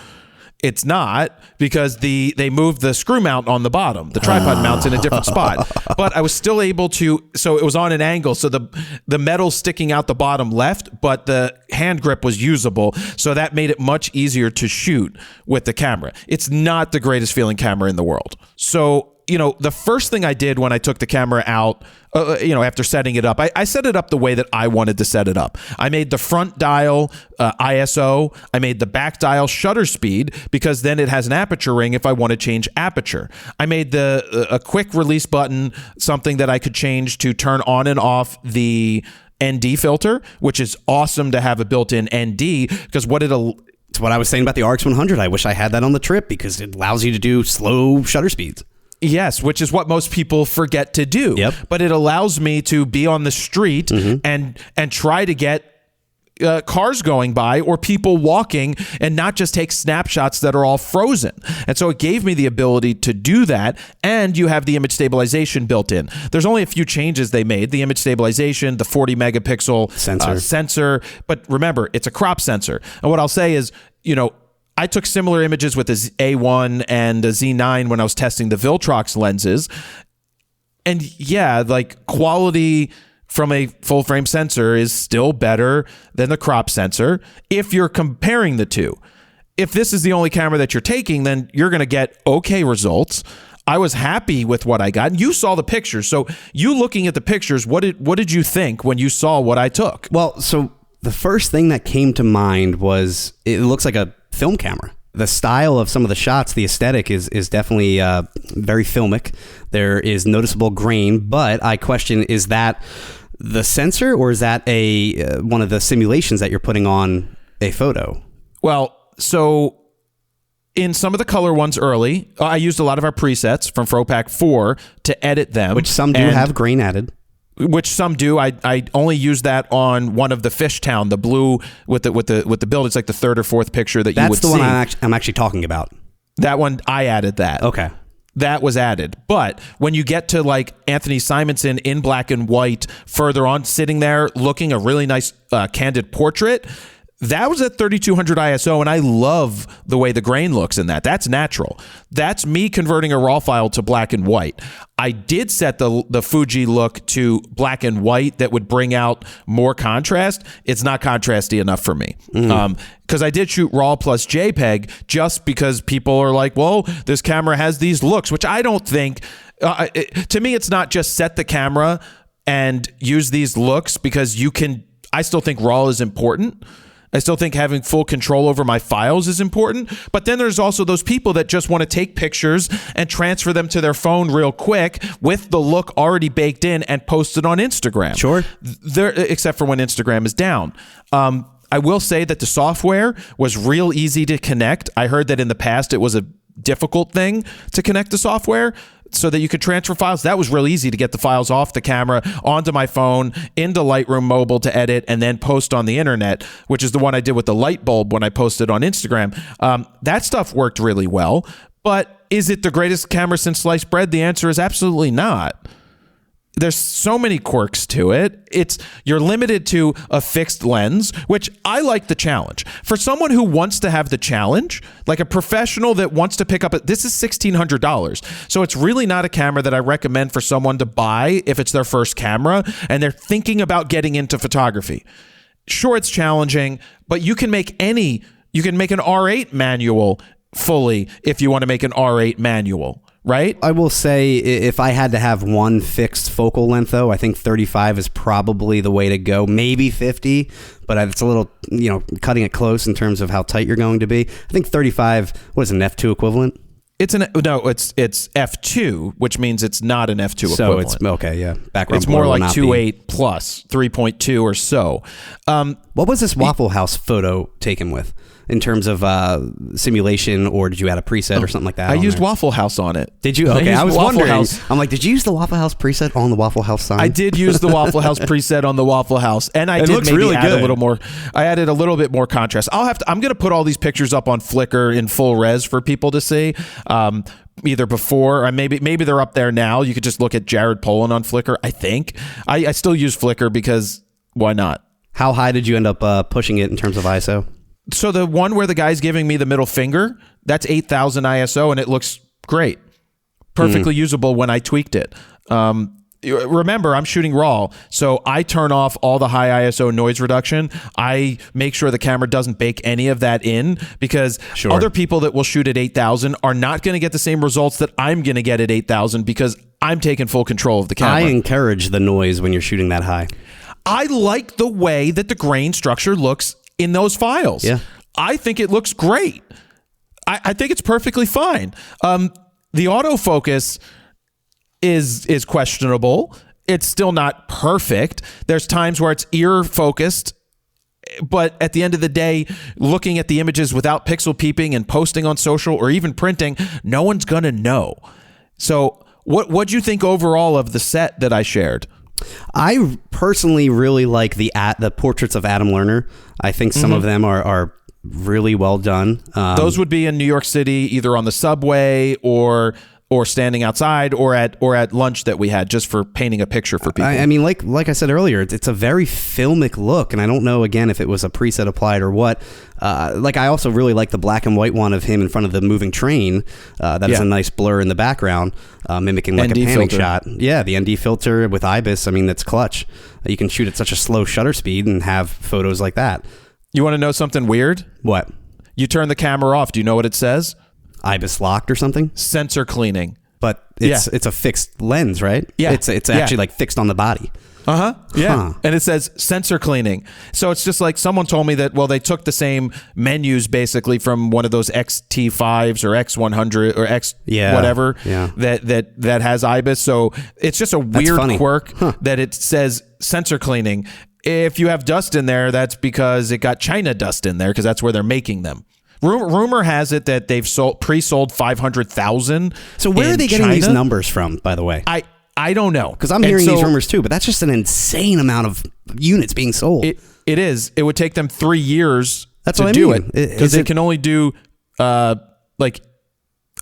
Speaker 2: It's not, because they moved the screw mount on the bottom. The tripod mount's in a different spot. But I was still able to, so it was on an angle, so the metal sticking out the bottom left, but the hand grip was usable, so that made it much easier to shoot with the camera. It's not the greatest feeling camera in the world. So, the first thing I did when I took the camera out, after setting it up, I set it up the way that I wanted to set it up. I made the front dial ISO. I made the back dial shutter speed because then it has an aperture ring if I want to change aperture. I made a quick release button, something that I could change to turn on and off the ND filter, which is awesome to have a built-in ND because
Speaker 3: it's what I was saying about the RX100. I wish I had that on the trip because it allows you to do slow shutter speeds.
Speaker 2: Yes, which is what most people forget to do.
Speaker 3: Yep.
Speaker 2: But it allows me to be on the street and try to get cars going by or people walking and not just take snapshots that are all frozen. And so it gave me the ability to do that, and you have the image stabilization built in. There's only a few changes they made. The image stabilization, the 40 megapixel sensor, but remember, it's a crop sensor. And what I'll say is, I took similar images with the A1 and the Z9 when I was testing the Viltrox lenses. And yeah, like quality from a full frame sensor is still better than the crop sensor if you're comparing the two. If this is the only camera that you're taking, then you're going to get okay results. I was happy with what I got. You saw the pictures. So you looking at the pictures, what did you think when you saw what I took?
Speaker 3: Well, so the first thing that came to mind was it looks like a film camera. The style of some of the shots, the aesthetic is definitely very filmic. There is noticeable grain, but I question, is that the sensor or is that one of the simulations that you're putting on a photo?
Speaker 2: Well, so in some of the color ones early, I used a lot of our presets from FroPack 4 to edit them.
Speaker 3: Which some do have grain added.
Speaker 2: Which some do. I only use that on one of the Fishtown, the blue with the build. It's like the third or fourth picture that you would see.
Speaker 3: That's the one I'm actually talking about.
Speaker 2: That one, I added that.
Speaker 3: Okay.
Speaker 2: That was added. But when you get to like Anthony Simonson in black and white further on, sitting there looking a really nice candid portrait, that was at 3200 ISO, and I love the way the grain looks in that. That's natural. That's me converting a RAW file to black and white. I did set the Fuji look to black and white that would bring out more contrast. It's not contrasty enough for me. Because I did shoot RAW plus JPEG just because people are like, well, this camera has these looks, which I don't think, to me, it's not just set the camera and use these looks, because I still think RAW is important. I still think having full control over my files is important. But then there's also those people that just want to take pictures and transfer them to their phone real quick with the look already baked in and post it on Instagram.
Speaker 3: Sure.
Speaker 2: Except for when Instagram is down. I will say that the software was real easy to connect. I heard that in the past it was a difficult thing to connect the software so that you could transfer files. That was real easy to get the files off the camera onto my phone into Lightroom Mobile to edit and then post on the internet, which is the one I did with the light bulb when I posted on Instagram. That stuff worked really well, but is it the greatest camera since sliced bread? The answer is absolutely not. There's so many quirks to it. You're limited to a fixed lens, which I like the challenge. For someone who wants to have the challenge, like a professional that wants to pick up this is $1,600. So it's really not a camera that I recommend for someone to buy if it's their first camera and they're thinking about getting into photography. Sure, it's challenging, but you can make an R8 manual fully if you want to make an R8 manual. Right?
Speaker 3: I will say, if I had to have one fixed focal length, though, I think 35 is probably the way to go. Maybe 50, but it's a little, cutting it close in terms of how tight you're going to be. I think 35, what is an F2 equivalent?
Speaker 2: It's F2, which means it's not an F2 equivalent.
Speaker 3: So it's, okay, yeah. Background
Speaker 2: it's more like 2.8 plus, 3.2 or so.
Speaker 3: What was this Waffle House photo taken with? In terms of simulation, or did you add a preset or something like that?
Speaker 2: I used Waffle House on it.
Speaker 3: Did you? Okay, I was wondering. I'm like, did you use the Waffle House preset on the Waffle House sign?
Speaker 2: I did use the Waffle House preset on the Waffle House, and I did maybe add a little more. I added a little bit more contrast. I'm going to put all these pictures up on Flickr in full res for people to see. Either before, or maybe they're up there now. You could just look at Jared Polin on Flickr. I think I still use Flickr because why not?
Speaker 3: How high did you end up pushing it in terms of ISO?
Speaker 2: So the one where the guy's giving me the middle finger, that's 8,000 ISO, and it looks great. Perfectly usable when I tweaked it. Remember, I'm shooting RAW, so I turn off all the high ISO noise reduction. I make sure the camera doesn't bake any of that in, because other people that will shoot at 8,000 are not going to get the same results that I'm going to get at 8,000 because I'm taking full control of the camera.
Speaker 3: I encourage the noise when you're shooting that high.
Speaker 2: I like the way that the grain structure looks in those files.
Speaker 3: Yeah.
Speaker 2: I think it looks great. I think it's perfectly fine. The autofocus is questionable. It's still not perfect. There's times where it's ear focused, but at the end of the day, looking at the images without pixel peeping and posting on social or even printing, no one's gonna know. So what'd you think overall of the set that I shared?
Speaker 3: I personally really like the portraits of Adam Lerner. I think some of them are really well done.
Speaker 2: Those would be in New York City, either on the subway or standing outside or at lunch that we had, just for painting a picture for people.
Speaker 3: I mean, like I said earlier, it's a very filmic look, and I don't know again if it was a preset applied or what. I also really like the black and white one of him in front of the moving train. That is a nice blur in the background, mimicking like
Speaker 2: ND
Speaker 3: a panning
Speaker 2: filter.
Speaker 3: shot. Yeah, the ND filter with IBIS. I mean, that's clutch. You can shoot at such a slow shutter speed and have photos like that.
Speaker 2: You want to know something weird?
Speaker 3: What?
Speaker 2: You turn the camera off. Do you know what it says?
Speaker 3: IBIS locked or something?
Speaker 2: Sensor cleaning.
Speaker 3: But it's a fixed lens, right?
Speaker 2: Yeah.
Speaker 3: It's actually like fixed on the body.
Speaker 2: Yeah. And it says sensor cleaning. So it's just like someone told me that, well, they took the same menus basically from one of those XT5s or X100 or X whatever that has IBIS. So it's just a weird quirk that it says sensor cleaning. If you have dust in there, that's because it got China dust in there, because that's where they're making them. Rumor has it that they've pre-sold 500,000.
Speaker 3: So where are they getting these numbers from, by the way?
Speaker 2: I don't know.
Speaker 3: Because I'm hearing these rumors too, but that's just an insane amount of units being sold.
Speaker 2: It is. It would take them 3 years to
Speaker 3: do
Speaker 2: it, because they can only do like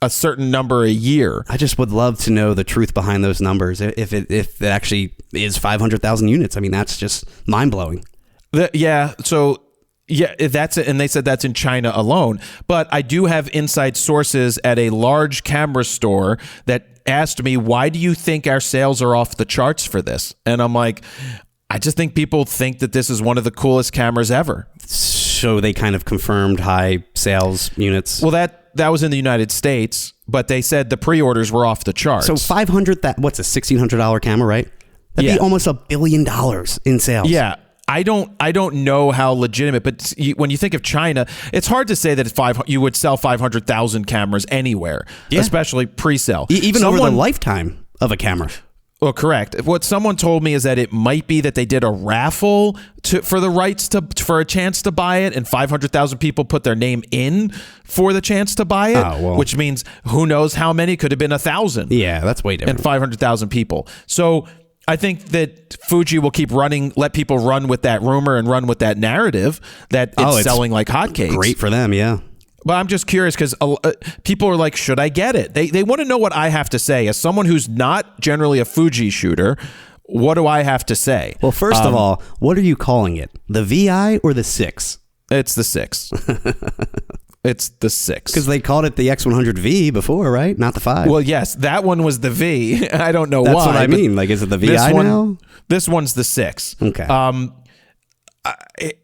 Speaker 2: a certain number a year.
Speaker 3: I just would love to know the truth behind those numbers. If it actually is 500,000 units, I mean, that's just mind blowing.
Speaker 2: That's it. And they said that's in China alone. But I do have inside sources at a large camera store that asked me, why do you think our sales are off the charts for this? And I'm like, I just think people think that this is one of the coolest cameras ever.
Speaker 3: So they kind of confirmed high sales units.
Speaker 2: Well, that was in the United States, but they said the pre-orders were off the charts.
Speaker 3: So 500, what's a $1,600 camera, right? That'd be almost $1 billion in sales.
Speaker 2: Yeah. I don't know how legitimate, but when you think of China, it's hard to say that you would sell 500,000 cameras anywhere, especially pre-sale.
Speaker 3: Even over the lifetime of a camera.
Speaker 2: Well, correct. What someone told me is that it might be that they did a raffle for the rights for a chance to buy it, and 500,000 people put their name in for the chance to buy it, which means who knows how many, could have been 1,000.
Speaker 3: Yeah, that's way different.
Speaker 2: And 500,000 people. So I think that Fuji will keep let people run with that rumor and run with that narrative that it's selling like hotcakes.
Speaker 3: Great for them, yeah.
Speaker 2: But I'm just curious because people are like, should I get it? They want to know what I have to say. As someone who's not generally a Fuji shooter, what do I have to say?
Speaker 3: Well, first of all, what are you calling it? The VI or the 6?
Speaker 2: It's the 6. It's the 6.
Speaker 3: Because they called it the X100 V before, right? Not the 5.
Speaker 2: Well, yes, that one was the V. I don't know why.
Speaker 3: That's what I mean. Like, is it the VI now?
Speaker 2: This one's the 6.
Speaker 3: Okay.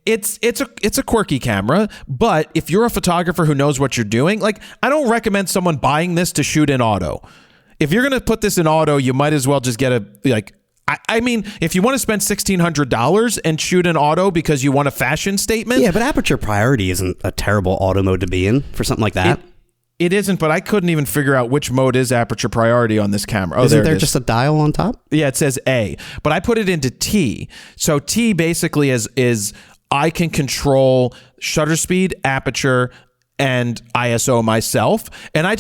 Speaker 2: It's a quirky camera, but if you're a photographer who knows what you're doing, like, I don't recommend someone buying this to shoot in auto. If you're going to put this in auto, you might as well just get I mean, if you want to spend $1,600 and shoot an auto because you want a fashion statement.
Speaker 3: Yeah, but aperture priority isn't a terrible auto mode to be in for something like that.
Speaker 2: It isn't, but I couldn't even figure out which mode is aperture priority on this camera.
Speaker 3: Isn't there just a dial on top?
Speaker 2: Yeah, it says A, but I put it into T. So T basically is I can control shutter speed, aperture, and ISO myself. And I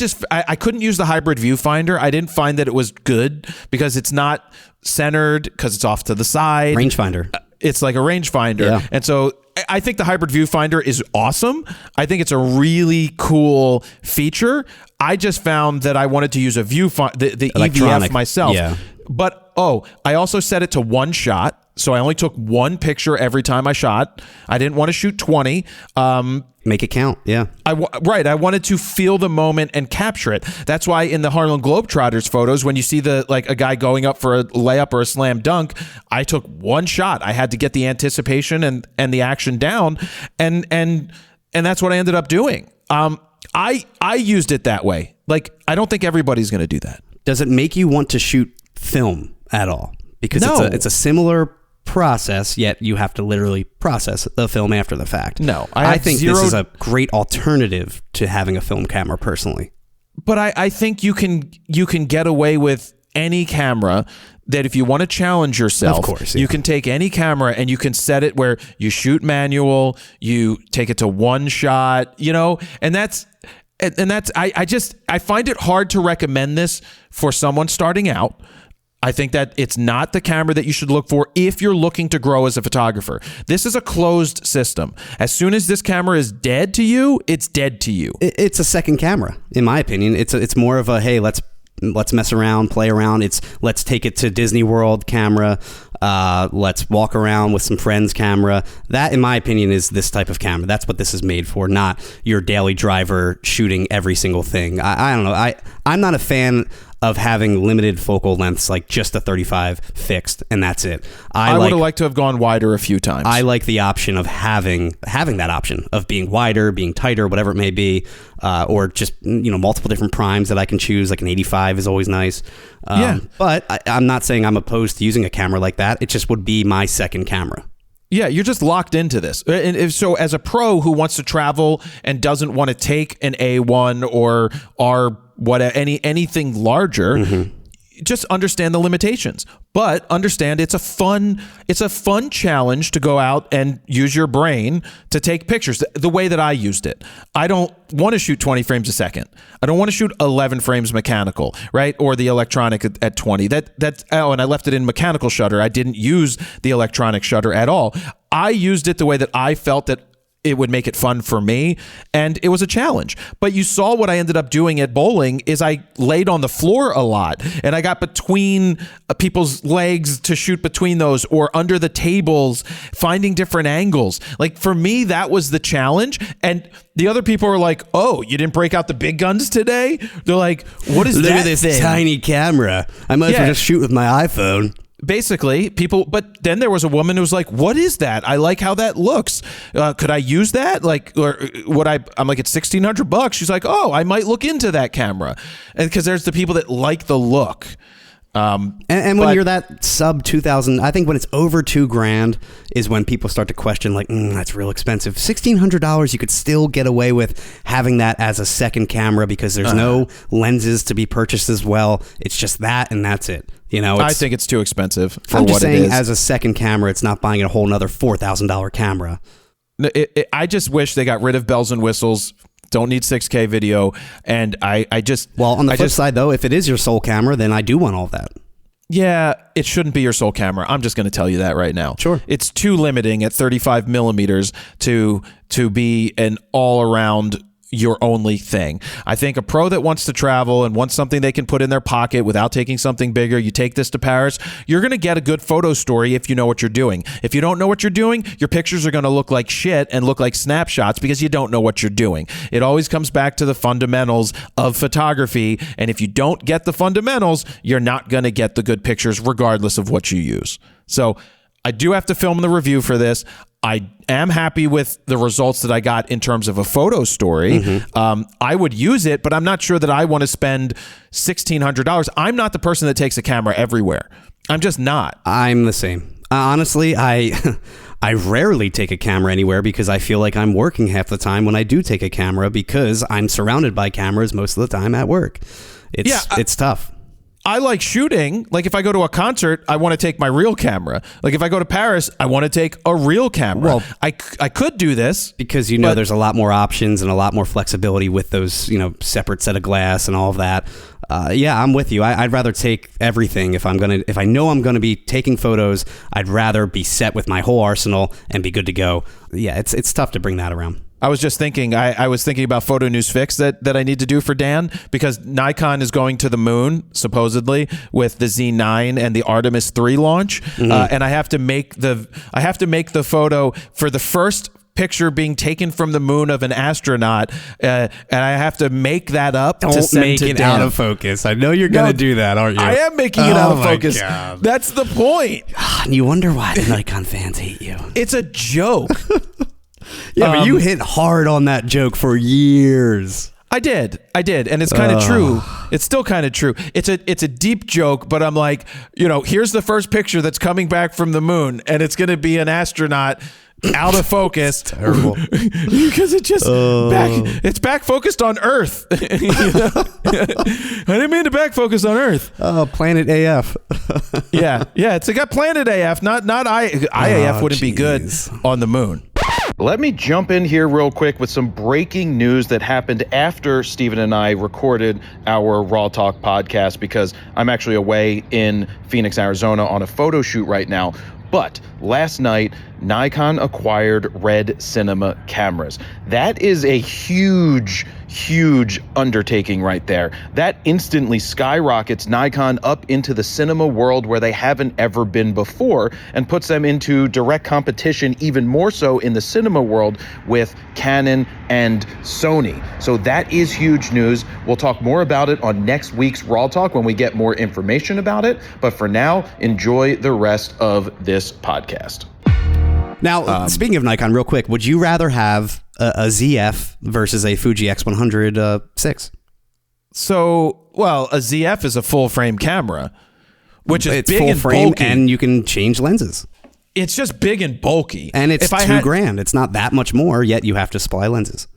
Speaker 2: couldn't use the hybrid viewfinder. I didn't find that it was good because it's not centered, because it's off to the side.
Speaker 3: Rangefinder.
Speaker 2: It's like a rangefinder.
Speaker 3: Yeah.
Speaker 2: And so I think the hybrid viewfinder is awesome. I think it's a really cool feature. I just found that I wanted to use a viewfinder, the EVF myself.
Speaker 3: Yeah.
Speaker 2: But, I also set it to one shot. So I only took one picture every time I shot. I didn't want to shoot 20.
Speaker 3: Make it count. Yeah.
Speaker 2: I wanted to feel the moment and capture it. That's why in the Harlem Globetrotters photos, when you see a guy going up for a layup or a slam dunk, I took one shot. I had to get the anticipation and the action down, and that's what I ended up doing. I used it that way. Like, I don't think everybody's going to do that.
Speaker 3: Does it make you want to shoot film at all? Because
Speaker 2: no.
Speaker 3: it's a similar process, yet you have to literally process the film after the fact.
Speaker 2: No,
Speaker 3: I think this is a great alternative to having a film camera personally.
Speaker 2: But I think you can get away with any camera that if you want to challenge yourself,
Speaker 3: of course, yeah.
Speaker 2: You can take any camera and you can set it where you shoot manual, you take it to one shot, and that's I find it hard to recommend this for someone starting out. I think that it's not the camera that you should look for if you're looking to grow as a photographer. This is a closed system. As soon as this camera is dead to you, it's dead to you.
Speaker 3: It's a second camera, in my opinion. It's more of a, hey, let's mess around, play around. It's let's take it to Disney World camera. Let's walk around with some friends camera. That, in my opinion, is this type of camera. That's what this is made for, not your daily driver shooting every single thing. I don't know. I'm not a fan of having limited focal lengths, like just a 35 fixed, and that's it.
Speaker 2: I would have liked to have gone wider a few times.
Speaker 3: I like the option of having that option of being wider, being tighter, whatever it may be, or just multiple different primes that I can choose. Like an 85 is always nice. But I'm not saying I'm opposed to using a camera like that. It just would be my second camera.
Speaker 2: Yeah, you're just locked into this. And so as a pro who wants to travel and doesn't want to take an A1 or anything larger, just understand the limitations. But understand it's a fun challenge to go out and use your brain to take pictures the way that I used it. I don't want to shoot 20 frames a second. I don't want to shoot 11 frames mechanical, right? Or the electronic at 20. And I left it in mechanical shutter. I didn't use the electronic shutter at all. I used it the way that I felt that it would make it fun for me, and it was a challenge. But you saw what I ended up doing at bowling is I laid on the floor a lot, and I got between people's legs to shoot between those, or under the tables, finding different angles. Like, for me, that was the challenge. And the other people were like, "Oh, you didn't break out the big guns today?" They're like, "What is that
Speaker 3: Look at this
Speaker 2: thing?
Speaker 3: Tiny camera. I might as well just shoot with my iPhone."
Speaker 2: Basically, people, but then there was a woman who was like, "What is that? I like how that looks. Could I use that? Like, or would I?" I'm like, "It's $1,600." She's like, "Oh, I might look into that camera," and because there's the people that like the look.
Speaker 3: And when you're that sub 2,000, I think when it's over $2,000 is when people start to question, like, that's real expensive. $1,600, you could still get away with having that as a second camera because there's no lenses to be purchased as well. It's just that, and that's it.
Speaker 2: I think it's too expensive for
Speaker 3: I'm just
Speaker 2: what
Speaker 3: saying,
Speaker 2: it is.
Speaker 3: as a second camera, it's not buying a whole nother $4,000 camera.
Speaker 2: I just wish they got rid of bells and whistles. Don't need 6K video. And I just...
Speaker 3: Well, on the flip side, though, if it is your sole camera, then I do want all that.
Speaker 2: Yeah, it shouldn't be your sole camera. I'm just going to tell you that right now.
Speaker 3: Sure.
Speaker 2: It's too limiting at 35 millimeters to be an all-around your only thing. I think a pro that wants to travel and wants something they can put in their pocket without taking something bigger, you take this to Paris, you're going to get a good photo story if you know what you're doing. If you don't know what you're doing, your pictures are going to look like shit and look like snapshots because you don't know what you're doing. It always comes back to the fundamentals of photography, and if you don't get the fundamentals, you're not going to get the good pictures regardless of what you use. So I do have to film the review for this. I am happy with the results that I got in terms of a photo story. I would use it, but I'm not sure that I want to spend $1,600. I'm not the person that takes a camera everywhere. I'm just not.
Speaker 3: I'm the same. Honestly, I rarely take a camera anywhere because I feel like I'm working half the time when I do take a camera because I'm surrounded by cameras most of the time at work. It's tough.
Speaker 2: I like shooting. Like if I go to a concert, I want to take my real camera. Like if I go to Paris, I want to take a real camera. Well, I could do this
Speaker 3: because there's a lot more options and a lot more flexibility with those separate set of glass and all of that. Yeah, I'm with you. I'd rather take everything if I know I'm gonna be taking photos. I'd rather be set with my whole arsenal and be good to go. Yeah, it's tough to bring that around.
Speaker 2: I was just thinking, I was thinking about Photo News Fix that I need to do for Dan because Nikon is going to the moon, supposedly, with the Z9 and the Artemis 3 launch. And I have to make the photo for the first picture being taken from the moon of an astronaut, and I have to make that up to send
Speaker 3: make
Speaker 2: to
Speaker 3: it
Speaker 2: Dan.
Speaker 3: out of focus. I know you're going to do that, aren't you?
Speaker 2: I am making it out of focus.
Speaker 3: God.
Speaker 2: That's the point.
Speaker 3: And you wonder why the Nikon fans hate you.
Speaker 2: It's a joke.
Speaker 3: Yeah, but you hit hard on that joke for years.
Speaker 2: I did, and it's kind of true. It's still kind of true. It's a deep joke, but I'm like, here's the first picture that's coming back from the moon, and it's going to be an astronaut out of focus.
Speaker 3: Terrible.
Speaker 2: Because it's back focused on Earth. I didn't mean to back focus on Earth.
Speaker 3: Planet AF.
Speaker 2: yeah, it's got Planet AF, not IAF wouldn't be good on the moon.
Speaker 4: Let me jump in here real quick with some breaking news that happened after Steven and I recorded our RAWtalk podcast, because I'm actually away in Phoenix, Arizona on a photo shoot right now. But last night, Nikon acquired Red Cinema cameras. That is a huge undertaking right there. That instantly skyrockets Nikon up into the cinema world where they haven't ever been before, and puts them into direct competition, even more so in the cinema world, with Canon and Sony. So that is huge news. We'll talk more about it on next week's RAWtalk when we get more information about it. But for now, enjoy the rest of this podcast.
Speaker 3: Now, speaking of Nikon, real quick, would you rather have a ZF versus a Fuji X100 VI?
Speaker 2: So, well, a ZF is a full frame camera, which is
Speaker 3: it's
Speaker 2: big
Speaker 3: full
Speaker 2: and
Speaker 3: frame,
Speaker 2: bulky.
Speaker 3: and you can change lenses.
Speaker 2: It's just big and bulky,
Speaker 3: And it's $2,000. It's not that much more, yet you have to supply lenses.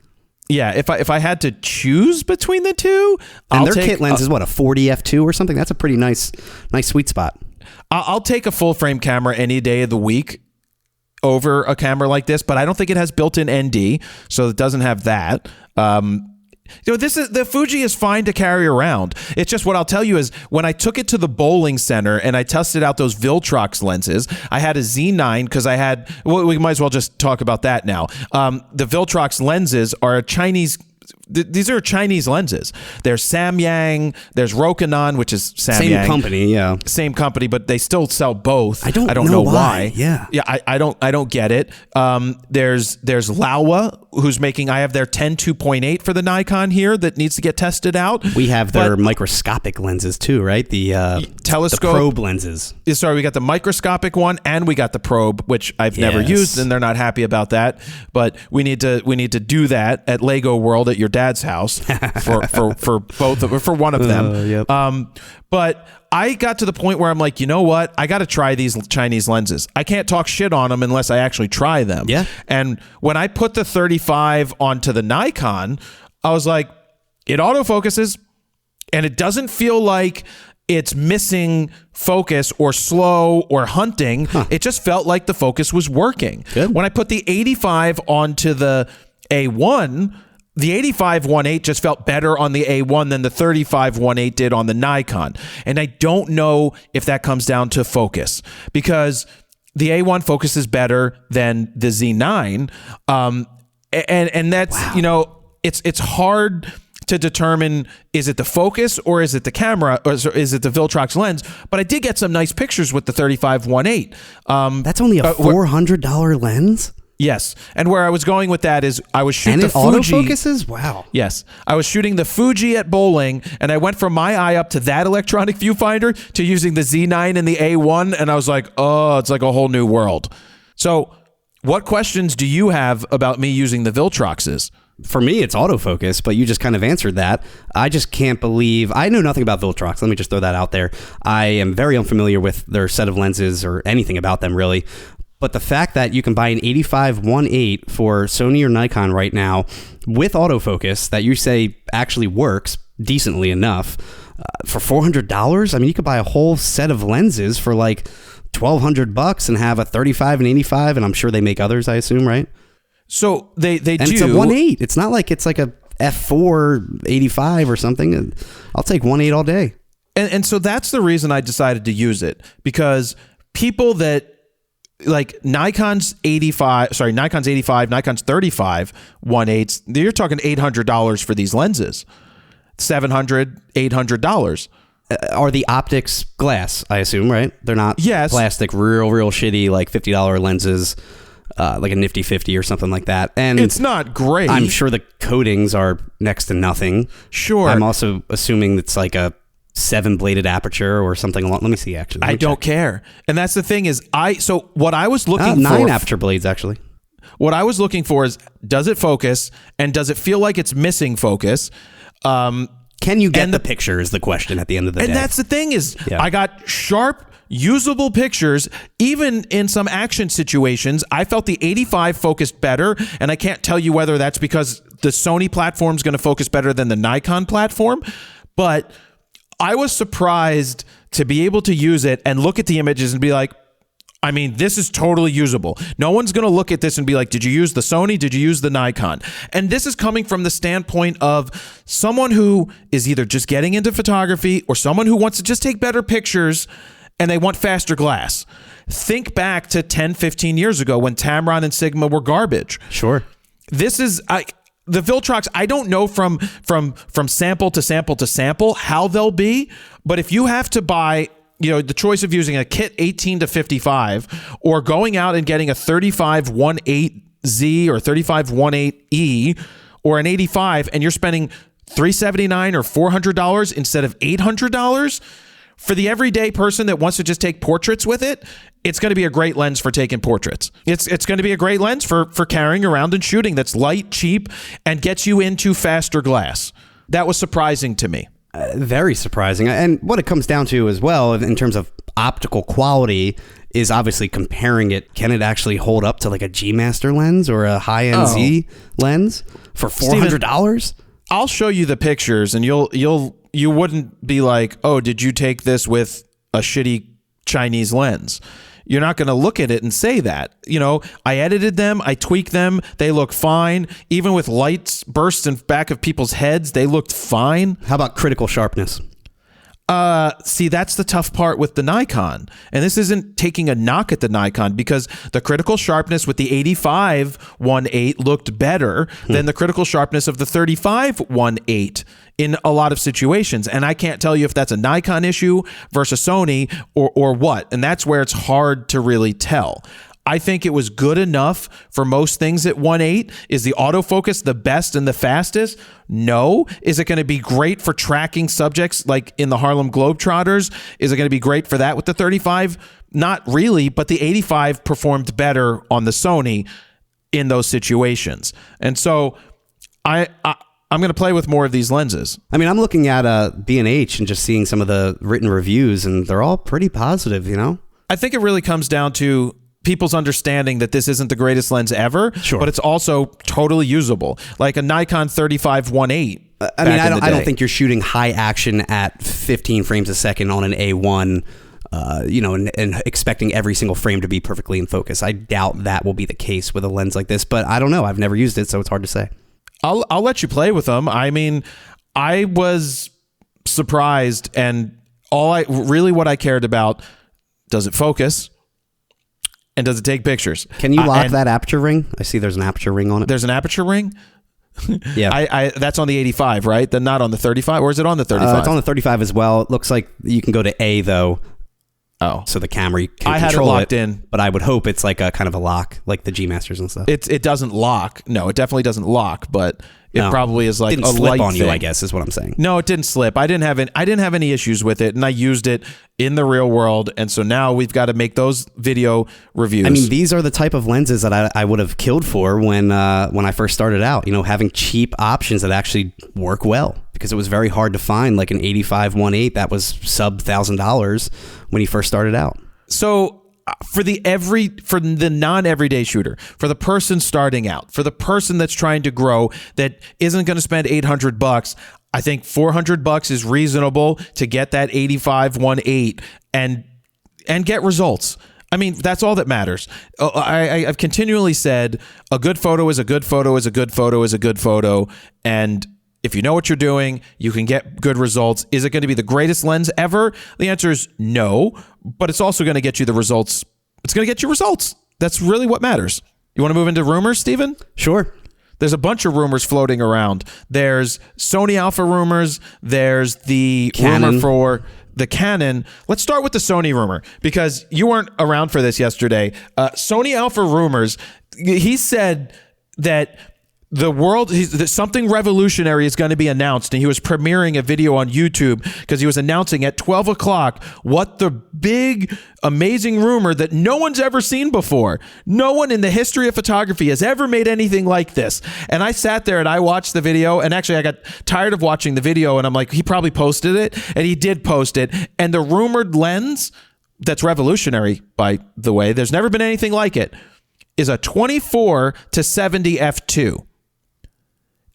Speaker 2: Yeah, if I had to choose between the two,
Speaker 3: And their kit lens is what, a 40 f2 or something? That's a pretty nice sweet spot.
Speaker 2: I'll take a full frame camera any day of the week over a camera like this, but I don't think it has built-in ND, so it doesn't have that. The Fuji is fine to carry around. It's just, what I'll tell you is, when I took it to the bowling center and I tested out those Viltrox lenses, I had a Z9 because we might as well just talk about that now. The Viltrox lenses are Chinese. These are Chinese lenses. There's Samyang, there's Rokinon, which is Samyang.
Speaker 3: Same company, yeah.
Speaker 2: Same company, but they still sell both.
Speaker 3: I don't know why. Yeah.
Speaker 2: I don't get it. There's Laowa, who's making, I have their 10-2.8 for the Nikon here that needs to get tested out.
Speaker 3: We have their microscopic lenses too, right? The
Speaker 2: telescope,
Speaker 3: the probe lenses.
Speaker 2: Sorry, we got the microscopic one and we got the probe, which I've never used, and they're not happy about that. But we need to do that at Lego World at your dad's house for both of, or for one of them.
Speaker 3: Yep.
Speaker 2: But I got to the point where I'm like, you know what? I got to try these Chinese lenses. I can't talk shit on them unless I actually try them.
Speaker 3: Yeah.
Speaker 2: And when I put the 35 onto the Nikon, I was like, it autofocuses, and it doesn't feel like it's missing focus or slow or hunting. It just felt like the focus was working.
Speaker 3: Good.
Speaker 2: When I put the 85 onto the A1, the 85 1.8 just felt better on the A1 than the 35 1.8 did on the Nikon. And I don't know if that comes down to focus, because the A1 focuses better than the Z9. And that's, it's hard to determine, is it the focus or is it the camera or is it the Viltrox lens? But I did get some nice pictures with the 35 1.8.
Speaker 3: That's only a $400 lens?
Speaker 2: Yes. And where I was going with that is, I was shooting the Fuji.
Speaker 3: And it autofocuses? Wow.
Speaker 2: Yes. I was shooting the Fuji at bowling, and I went from my eye up to that electronic viewfinder to using the Z9 and the A1, and I was like, oh, it's like a whole new world. So what questions do you have about me using the Viltroxes?
Speaker 3: For me, it's autofocus, but you just kind of answered that. I just can't believe... I know nothing about Viltrox. Let me just throw that out there. I am very unfamiliar with their set of lenses or anything about them, really. But the fact that you can buy an 85 1.8 for Sony or Nikon right now with autofocus that you say actually works decently enough for $400, I mean, you could buy a whole set of lenses for like $1,200 and have a 35 and 85, and I'm sure they make others, I assume, right?
Speaker 2: So they
Speaker 3: and
Speaker 2: do.
Speaker 3: It's a 1.8. It's not like it's like a f4 85 or something. I'll take 1.8 all day.
Speaker 2: And so that's the reason I decided to use it, because people that like Nikon's 85, Nikon's 35 1.8s, you're talking $800 for these lenses. $700, $800.
Speaker 3: Are the optics glass, I assume, right? They're not plastic, real shitty, like $50 lenses, like a Nifty 50 or something like that. And
Speaker 2: it's not great.
Speaker 3: I'm sure the coatings are next to nothing.
Speaker 2: Sure.
Speaker 3: I'm also assuming it's like a 7-bladed aperture or something along. Let me see, actually.
Speaker 2: I don't care. And that's the thing is, so what I was looking for...
Speaker 3: 9 aperture blades, actually.
Speaker 2: What I was looking for is, does it focus, and does it feel like it's missing focus?
Speaker 3: Can you get the picture is the question at the end of the day.
Speaker 2: And that's the thing is, I got sharp, usable pictures. Even in some action situations, I felt the 85 focused better, and I can't tell you whether that's because the Sony platform is going to focus better than the Nikon platform, but I was surprised to be able to use it and look at the images and be like, I mean, this is totally usable. No one's going to look at this and be like, did you use the Sony? Did you use the Nikon? And this is coming from the standpoint of someone who is either just getting into photography or someone who wants to just take better pictures and they want faster glass. Think back to 10, 15 years ago when Tamron and Sigma were garbage.
Speaker 3: Sure.
Speaker 2: This is... the Viltrox, I don't know from sample to sample to sample how they'll be, but if you have to buy... the choice of using a kit 18 to 55 or going out and getting a 3518Z or 3518E or an 85 and you're spending $379 or $400 instead of $800 for the everyday person that wants to just take portraits with it, it's going to be a great lens for taking portraits. It's going to be a great lens for carrying around and shooting that's light, cheap, and gets you into faster glass. That was surprising to me.
Speaker 3: Very surprising. And what it comes down to as well, in terms of optical quality, is obviously comparing it. Can it actually hold up to like a G Master lens or a high-end Z lens for $400?
Speaker 2: I'll show you the pictures, and you wouldn't be like, oh, did you take this with a shitty Chinese lens? You're not going to look at it and say that. I edited them, I tweaked them, they look fine. Even with lights bursts in back of people's heads, they looked fine.
Speaker 3: How about critical sharpness?
Speaker 2: See, that's the tough part with the Nikon. And this isn't taking a knock at the Nikon, because the critical sharpness with the 85-1.8 looked better than the critical sharpness of the 35-1.8 in a lot of situations. And I can't tell you if that's a Nikon issue versus Sony or what. And that's where it's hard to really tell. I think it was good enough for most things at 1.8. Is the autofocus the best and the fastest? No. Is it going to be great for tracking subjects like in the Harlem Globetrotters? Is it going to be great for that with the 35? Not really, but the 85 performed better on the Sony in those situations. And so I'm going to play with more of these lenses.
Speaker 3: I mean, I'm looking at B&H and just seeing some of the written reviews, and they're all pretty positive,
Speaker 2: I think it really comes down to people's understanding that this isn't the greatest lens ever,
Speaker 3: sure,
Speaker 2: but it's also totally usable. Like a Nikon 35-1.8.
Speaker 3: I don't think you're shooting high action at 15 frames a second on an A1, and expecting every single frame to be perfectly in focus. I doubt that will be the case with a lens like this, but I don't know. I've never used it, so it's hard to say.
Speaker 2: I'll let you play with them. I mean, I was surprised, and what I cared about, does it focus? And does it take pictures?
Speaker 3: Can you lock that aperture ring? I see there's an aperture ring on it.
Speaker 2: There's an aperture ring?
Speaker 3: Yeah.
Speaker 2: That's on the 85, right? Then not on the 35? Or is it on the 35?
Speaker 3: It's on the 35 as well. It looks like you can go to A, though.
Speaker 2: Oh.
Speaker 3: So the camera can control it.
Speaker 2: I had it locked in.
Speaker 3: But I would hope it's like a kind of a lock, like the G Masters and stuff.
Speaker 2: It doesn't lock. No, it definitely doesn't lock, but it probably is like
Speaker 3: didn't
Speaker 2: a
Speaker 3: slip
Speaker 2: light
Speaker 3: on you,
Speaker 2: thing.
Speaker 3: I guess, is what I'm saying.
Speaker 2: No, it didn't slip. I didn't have any issues with it, and I used it in the real world, and so now we've got to make those video reviews.
Speaker 3: I mean, these are the type of lenses that I would have killed for when I first started out. Having cheap options that actually work well, because it was very hard to find like an 85-1.8 that was sub $1,000 when you first started out.
Speaker 2: So for the non-everyday shooter, for the person starting out, for the person that's trying to grow, that isn't going to spend $800, I think $400 is reasonable to get that 85-1.8 and get results. I mean, that's all that matters. I've continually said a good photo is a good photo is a good photo is a good photo, and if you know what you're doing, you can get good results. Is it going to be the greatest lens ever? The answer is no, but it's also going to get you the results. It's going to get you results. That's really what matters. You want to move into rumors, Steven?
Speaker 3: Sure.
Speaker 2: There's a bunch of rumors floating around. There's Sony Alpha rumors. There's the rumor for the Canon. Let's start with the Sony rumor, because you weren't around for this yesterday. Sony Alpha rumors, he said that something revolutionary is going to be announced, and he was premiering a video on YouTube because he was announcing at 12 o'clock what the big, amazing rumor that no one's ever seen before. No one in the history of photography has ever made anything like this. And I sat there and I watched the video, and actually I got tired of watching the video, and I'm like, he probably posted it, and he did post it. And the rumored lens that's revolutionary, by the way, there's never been anything like it, is a 24 to 70 f2.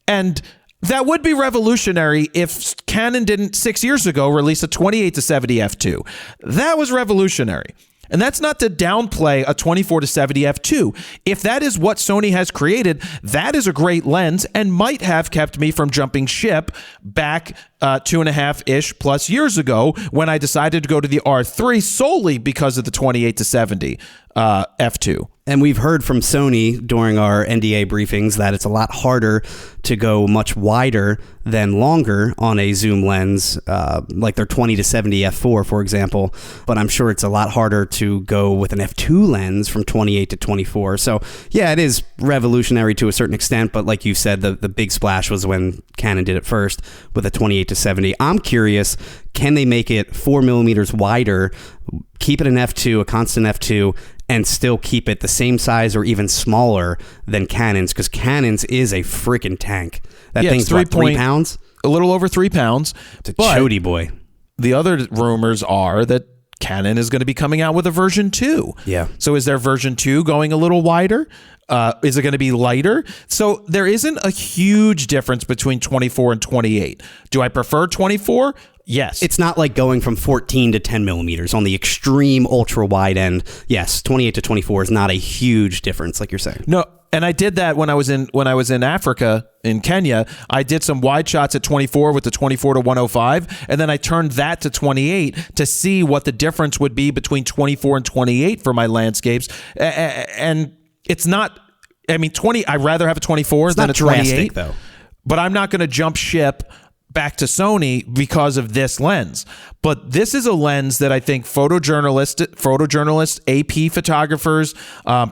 Speaker 2: And that would be revolutionary if Canon didn't 6 years ago release a 28 to 70 f2. That was revolutionary. And that's not to downplay a 24-70 f2. If that is what Sony has created, that is a great lens and might have kept me from jumping ship back 2.5-ish plus years ago when I decided to go to the R3 solely because of the 28-70 f2.
Speaker 3: And we've heard from Sony during our NDA briefings that it's a lot harder to go much wider than longer on a zoom lens, like their 20-70 f4, for example. But I'm sure it's a lot harder to go with an f2 lens from 28 to 24. So yeah, it is revolutionary to a certain extent. But like you said, the big splash was when Canon did it first with a 28-70. I'm curious, can they make it 4 millimeters wider, keep it an f2, a constant f2, and still keep it the same size or even smaller than Canon's? Because Canon's is a freaking tank. That thing's 3 pounds?
Speaker 2: A little over 3 pounds.
Speaker 3: It's a chody boy.
Speaker 2: The other rumors are that Canon is going to be coming out with a version 2.
Speaker 3: Yeah.
Speaker 2: So is their version 2 going a little wider? Is it going to be lighter? So there isn't a huge difference between 24 and 28. Do I prefer 24? Yes.
Speaker 3: It's not like going from 14 to 10 millimeters on the extreme ultra wide end. Yes, 28 to 24 is not a huge difference, like you're saying.
Speaker 2: No, and I did that when I was in Africa, in Kenya. I did some wide shots at 24 with the 24 to 105, and then I turned that to 28 to see what the difference would be between 24 and 28 for my landscapes. And it's not, I mean, I'd rather have a 24 than a 28.
Speaker 3: Drastic, though.
Speaker 2: But I'm not going to jump ship back to Sony because of this lens. But this is a lens that I think photojournalists, AP photographers,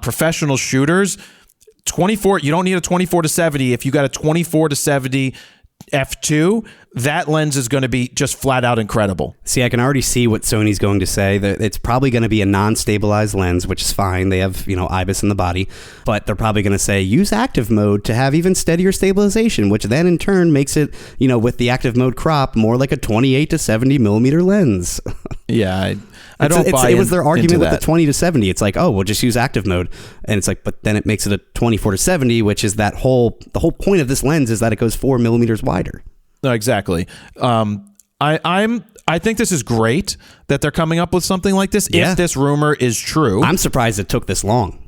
Speaker 2: professional shooters, 24, you don't need a 24-70. If you got a 24-70 f2, that lens is going to be just flat out incredible.
Speaker 3: See, I can already see what Sony's going to say. That it's probably going to be a non-stabilized lens, which is fine. They have, IBIS in the body, but they're probably going to say use active mode to have even steadier stabilization, which then in turn makes it, with the active mode crop, more like a 28 to 70 millimeter lens.
Speaker 2: Yeah, I don't buy
Speaker 3: it was their argument with
Speaker 2: that.
Speaker 3: the 20 to 70. It's like, oh, we'll just use active mode, and it's like, but then it makes it a 24 to 70, which is the whole point of this lens is that it goes 4 millimeters wider.
Speaker 2: No, exactly. I think this is great that they're coming up with something like this.
Speaker 3: Yeah.
Speaker 2: If this rumor is true,
Speaker 3: I'm surprised it took this long.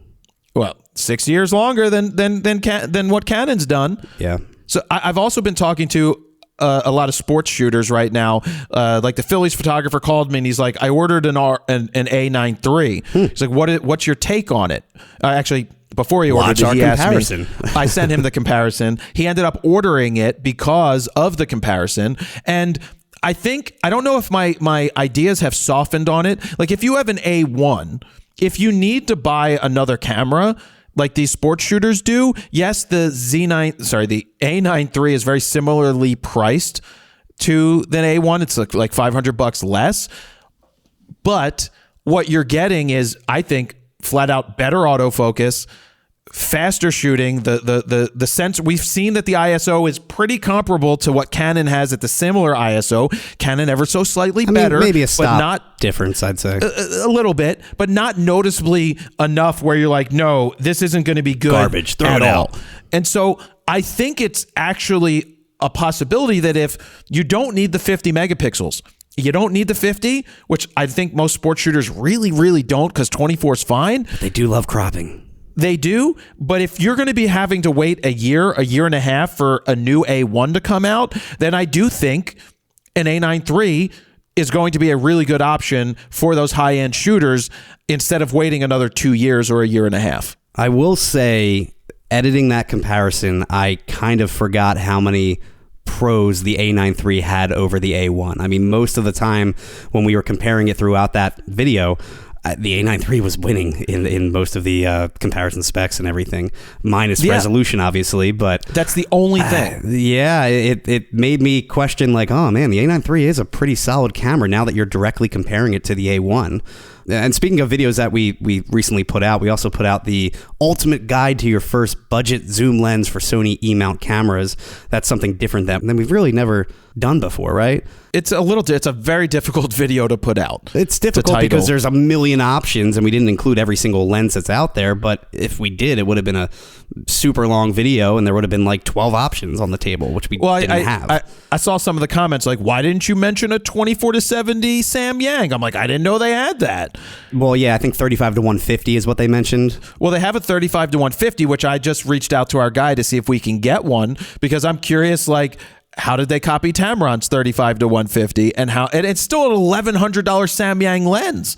Speaker 2: Well, 6 years longer than what Canon's done.
Speaker 3: Yeah.
Speaker 2: So I've also been talking to a lot of sports shooters right now. Like the Phillies photographer called me and he's like, I ordered an A9 III. He's like, what's your take on it? Actually, before he ordered it, he asked me. I sent him the comparison. He ended up ordering it because of the comparison. And I don't know if my ideas have softened on it. Like if you have an A1, if you need to buy another camera, like these sports shooters do, yes, the A9 III is very similarly priced to than A1. It's like $500 less. But what you're getting is, I think, flat out better autofocus, faster shooting. The sensor, we've seen that the ISO is pretty comparable to what Canon has at the similar ISO. Canon ever so slightly better,
Speaker 3: maybe a stop
Speaker 2: but not
Speaker 3: difference, I'd say.
Speaker 2: A little bit, but not noticeably enough where you're like, no, this isn't going to be good.
Speaker 3: Garbage, throw it out.
Speaker 2: And so I think it's actually a possibility that if you don't need the 50 megapixels, you don't need the 50, which I think most sports shooters really, really don't, because 24 is fine.
Speaker 3: But they do love cropping.
Speaker 2: They do, but if you're going to be having to wait a year and a half for a new A1 to come out, then I do think an A9 III is going to be a really good option for those high-end shooters instead of waiting another 2 years or a year and a half.
Speaker 3: I will say, editing that comparison, I kind of forgot how many pros the A9 III had over the A1. I mean, most of the time when we were comparing it throughout that video, the A9 III was winning in most of the comparison specs and everything, minus resolution, obviously. But
Speaker 2: that's the only thing.
Speaker 3: It made me question, like, oh man, the A9 III is a pretty solid camera now that you're directly comparing it to the A1. And speaking of videos that we recently put out, we also put out the ultimate guide to your first budget zoom lens for Sony E-mount cameras. That's something different than we've really never done before, right?
Speaker 2: It's a very difficult video to put out.
Speaker 3: It's difficult because there's a million options and we didn't include every single lens that's out there. But if we did, it would have been a super long video and there would have been like 12 options on the table, which we didn't have.
Speaker 2: I saw some of the comments like, why didn't you mention a 24-70 Sam Yang? I'm like, I didn't know they had that.
Speaker 3: Well, yeah, I think 35 to 150 is what they mentioned.
Speaker 2: Well, they have a 35 to 150, which I just reached out to our guy to see if we can get one, because I'm curious, like, how did they copy Tamron's 35 to 150, and it's still an $1,100 Samyang lens.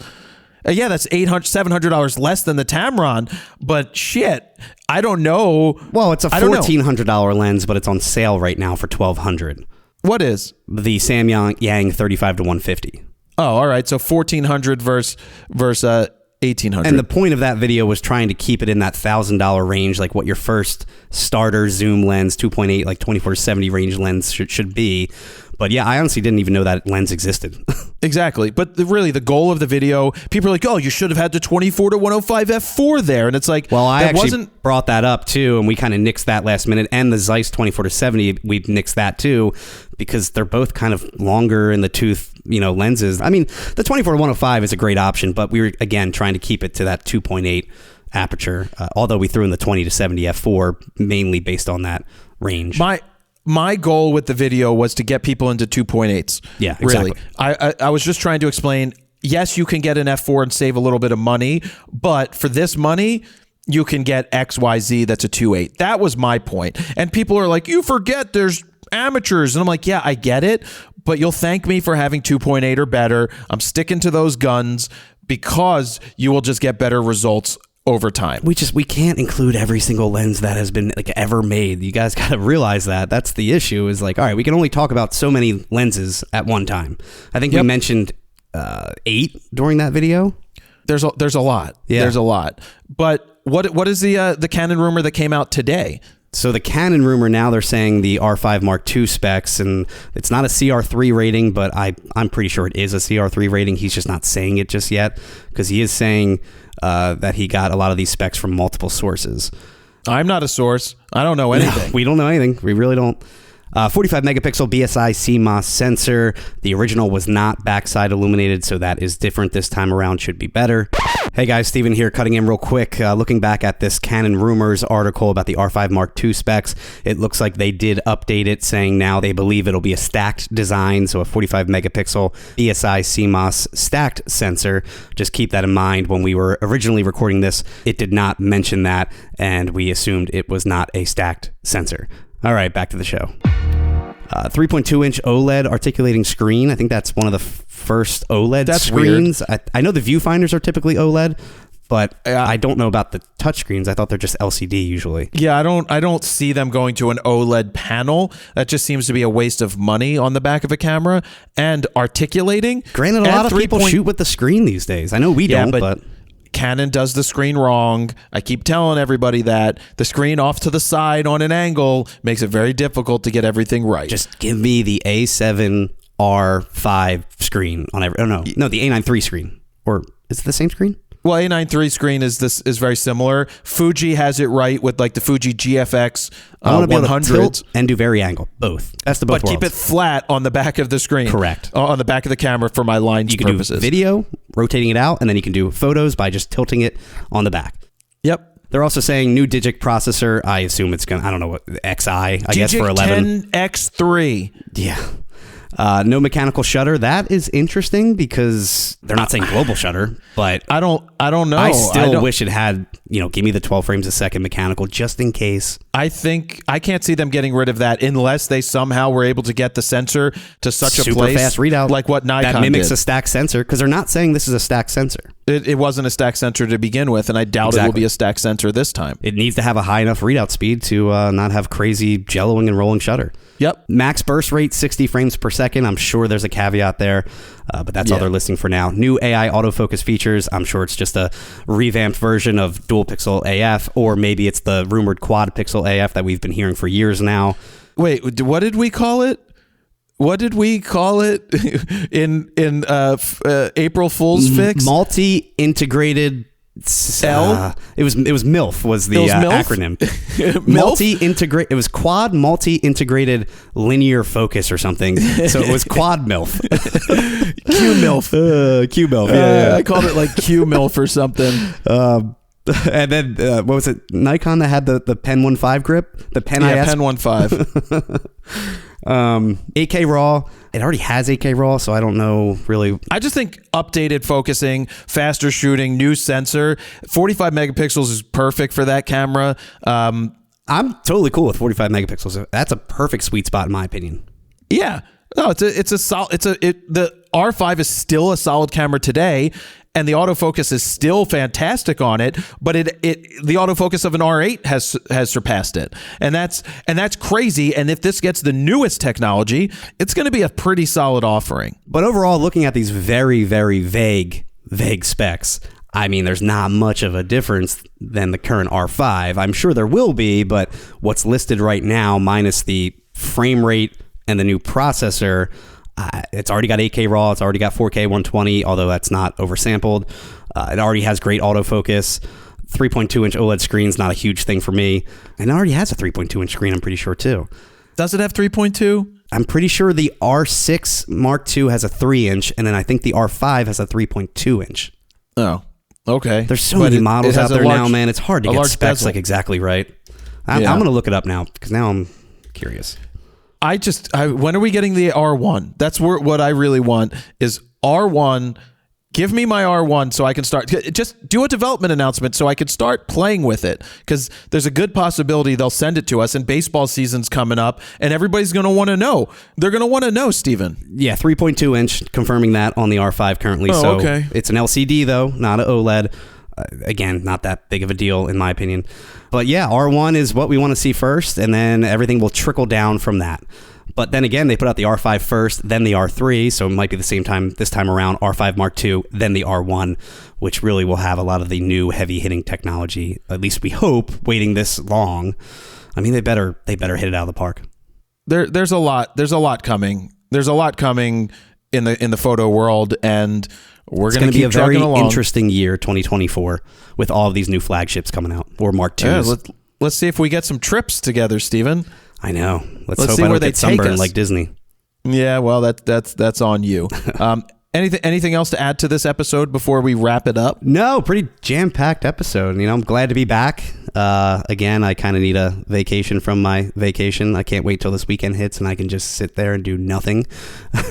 Speaker 2: Yeah, that's $700 less than the Tamron, but shit, I don't know.
Speaker 3: Well, it's a $1,400 lens, but it's on sale right now for $1,200.
Speaker 2: What is?
Speaker 3: The Samyang 35 to 150.
Speaker 2: Oh, all right. So $1,400 versus $1,800.
Speaker 3: And the point of that video was trying to keep it in that $1,000 range, like what your first starter zoom lens, 2.8, like 24-70 range lens should be. But yeah, I honestly didn't even know that lens existed.
Speaker 2: Exactly. But really, the goal of the video, people are like, oh, you should have had the 24 to 105 f4 there. And it's like,
Speaker 3: well, I actually brought that up too, and we kind of nixed that last minute. And the Zeiss 24 to 70, we nixed that too, because they're both kind of longer in the tooth, lenses. I mean, the 24 to 105 is a great option, but we were, again, trying to keep it to that 2.8 aperture, although we threw in the 20 to 70 f4, mainly based on that range.
Speaker 2: My goal with the video was to get people into 2.8s.
Speaker 3: Yeah, exactly.
Speaker 2: Really. I was just trying to explain, yes, you can get an f4 and save a little bit of money, but for this money, you can get XYZ that's a 2.8. That was my point. And people are like, you forget there's amateurs. And I'm like, yeah, I get it, but you'll thank me for having 2.8 or better. I'm sticking to those guns because you will just get better results over time.
Speaker 3: We can't include every single lens that has been like ever made. You guys got to realize that. That's the issue, is like, all right, we can only talk about so many lenses at one time. I think we mentioned 8 during that video.
Speaker 2: There's a lot.
Speaker 3: Yeah.
Speaker 2: There's a lot. But what is the Canon rumor that came out today?
Speaker 3: So the Canon rumor now, they're saying the R5 Mark II specs, and it's not a CR3 rating, but I'm pretty sure it is a CR3 rating. He's just not saying it just yet, because he is saying that he got a lot of these specs from multiple sources.
Speaker 2: I'm not a source. I don't know anything.
Speaker 3: No, we don't know anything. We really don't. 45 megapixel BSI CMOS sensor. The original was not backside illuminated, so that is different this time around. Should be better. Hey guys, Steven here, cutting in real quick. Looking back at this Canon Rumors article about the R5 Mark II specs, it looks like they did update it, saying now they believe it'll be a stacked design, so a 45 megapixel BSI CMOS stacked sensor. Just keep that in mind. When we were originally recording this, it did not mention that, and we assumed it was not a stacked sensor. All right, back to the show. 3.2-inch OLED articulating screen. I think that's one of the first OLED screens. I know the viewfinders are typically OLED, but I don't know about the touchscreens. I thought they're just LCD usually.
Speaker 2: Yeah, I don't see them going to an OLED panel. That just seems to be a waste of money on the back of a camera. And articulating.
Speaker 3: Granted, a lot of people shoot with the screen these days. I know we don't, but
Speaker 2: Canon does the screen wrong. I keep telling everybody that the screen off to the side on an angle makes it very difficult to get everything right.
Speaker 3: Just give me the A7R5 screen on every. Oh no, the A9 III screen. Or is it the same screen?
Speaker 2: Well, A9 III screen is very similar. Fuji has it right with like the Fuji GFX 100s
Speaker 3: and do vari angle, both. That's the both.
Speaker 2: But keep it flat on the back of the screen.
Speaker 3: Correct.
Speaker 2: On the back of the camera for my lines purposes.
Speaker 3: You can do video, rotating it out, and then you can do photos by just tilting it on the back.
Speaker 2: Yep.
Speaker 3: They're also saying new Digic processor. I assume it's going to, I don't know what, XI, I guess, for 11.
Speaker 2: Digic 10X3.
Speaker 3: Yeah. No mechanical shutter. That is interesting because they're not saying global shutter, but
Speaker 2: I don't know.
Speaker 3: I still wish it had, give me the 12 frames a second mechanical just in case.
Speaker 2: I think I can't see them getting rid of that unless they somehow were able to get the sensor to such a place
Speaker 3: fast readout
Speaker 2: like what Nikon
Speaker 3: that mimics
Speaker 2: did.
Speaker 3: A stacked sensor, because they're not saying this is a stacked sensor.
Speaker 2: It wasn't a stacked sensor to begin with, and I doubt it will be a stacked sensor this time.
Speaker 3: It needs to have a high enough readout speed to not have crazy jelloing and rolling shutter.
Speaker 2: Yep.
Speaker 3: Max burst rate, 60 frames per second. I'm sure there's a caveat there, but that's all they're listing for now. New AI autofocus features. I'm sure it's just a revamped version of dual pixel AF, or maybe it's the rumored quad pixel AF that we've been hearing for years now.
Speaker 2: Wait, what did we call it? What did we call it in April Fool's Fix?
Speaker 3: Multi-integrated. It was MILF was the acronym.
Speaker 2: MILF?
Speaker 3: It was quad multi-integrated linear focus or something. So it was quad MILF.
Speaker 2: QMILF.
Speaker 3: QMILF. Yeah.
Speaker 2: I called it like QMILF or something.
Speaker 3: And then what was it? Nikon that had the Pen 1.5 grip, the Pen IS.
Speaker 2: Pen 1.5.
Speaker 3: 8K RAW. It already has 8K RAW, so I don't know really.
Speaker 2: I just think updated focusing, faster shooting, new sensor, 45 megapixels is perfect for that camera.
Speaker 3: I'm totally cool with 45 megapixels. That's a perfect sweet spot in my opinion.
Speaker 2: Yeah. No, the R5 is still a solid camera today, and the autofocus is still fantastic on it, but the autofocus of an R8 has surpassed it. And that's crazy. And if this gets the newest technology, it's going to be a pretty solid offering.
Speaker 3: But overall, looking at these very, very vague specs, I mean, there's not much of a difference than the current R5. I'm sure there will be, but what's listed right now, minus the frame rate and the new processor, it's already got 8K RAW, it's already got 4K 120, although that's not oversampled. It already has great autofocus. 3.2-inch OLED screen's not a huge thing for me. And it already has a 3.2-inch screen, I'm pretty sure, too.
Speaker 2: Does it have 3.2?
Speaker 3: I'm pretty sure the R6 Mark II has a 3-inch, and then I think the R5 has a 3.2-inch.
Speaker 2: Oh, okay.
Speaker 3: There's so many models out there now, man. It's hard to get specs
Speaker 2: bezel.
Speaker 3: like exactly right. I'm going to look it up now, because now I'm curious.
Speaker 2: When are we getting the R1? That's what I really want is R1. Give me my R1 so I can start. Just do a development announcement so I can start playing with it, because there's a good possibility they'll send it to us, and baseball season's coming up, and everybody's going to want to know. They're going to want to know, Steven.
Speaker 3: Yeah, 3.2-inch, confirming that on the R5 currently.
Speaker 2: Oh, okay.
Speaker 3: It's an LCD, though, not an OLED. Again, not that big of a deal, in my opinion. But yeah, R1 is what we want to see first, and then everything will trickle down from that. But then again, they put out the R5 first, then the R3, so it might be the same time this time around, R5 Mark II, then the R1, which really will have a lot of the new heavy-hitting technology, at least we hope, waiting this long. I mean, they better hit it out of the park.
Speaker 2: There's a lot coming. There's a lot coming in the photo world, and we're going to
Speaker 3: be a very
Speaker 2: along.
Speaker 3: Interesting year, 2024, with all of these new flagships coming out, or Mark IIs.
Speaker 2: Yeah, let's see if we get some trips together, Steven.
Speaker 3: I know. Let's hope
Speaker 2: see
Speaker 3: I
Speaker 2: where
Speaker 3: don't
Speaker 2: they
Speaker 3: get sunburned
Speaker 2: us.
Speaker 3: like Disney.
Speaker 2: Yeah, well, that's on you. Anything else to add to this episode before we wrap it up?
Speaker 3: No, pretty jam-packed episode. You know, I'm glad to be back. Again, I kind of need a vacation from my vacation. I can't wait till this weekend hits and I can just sit there and do nothing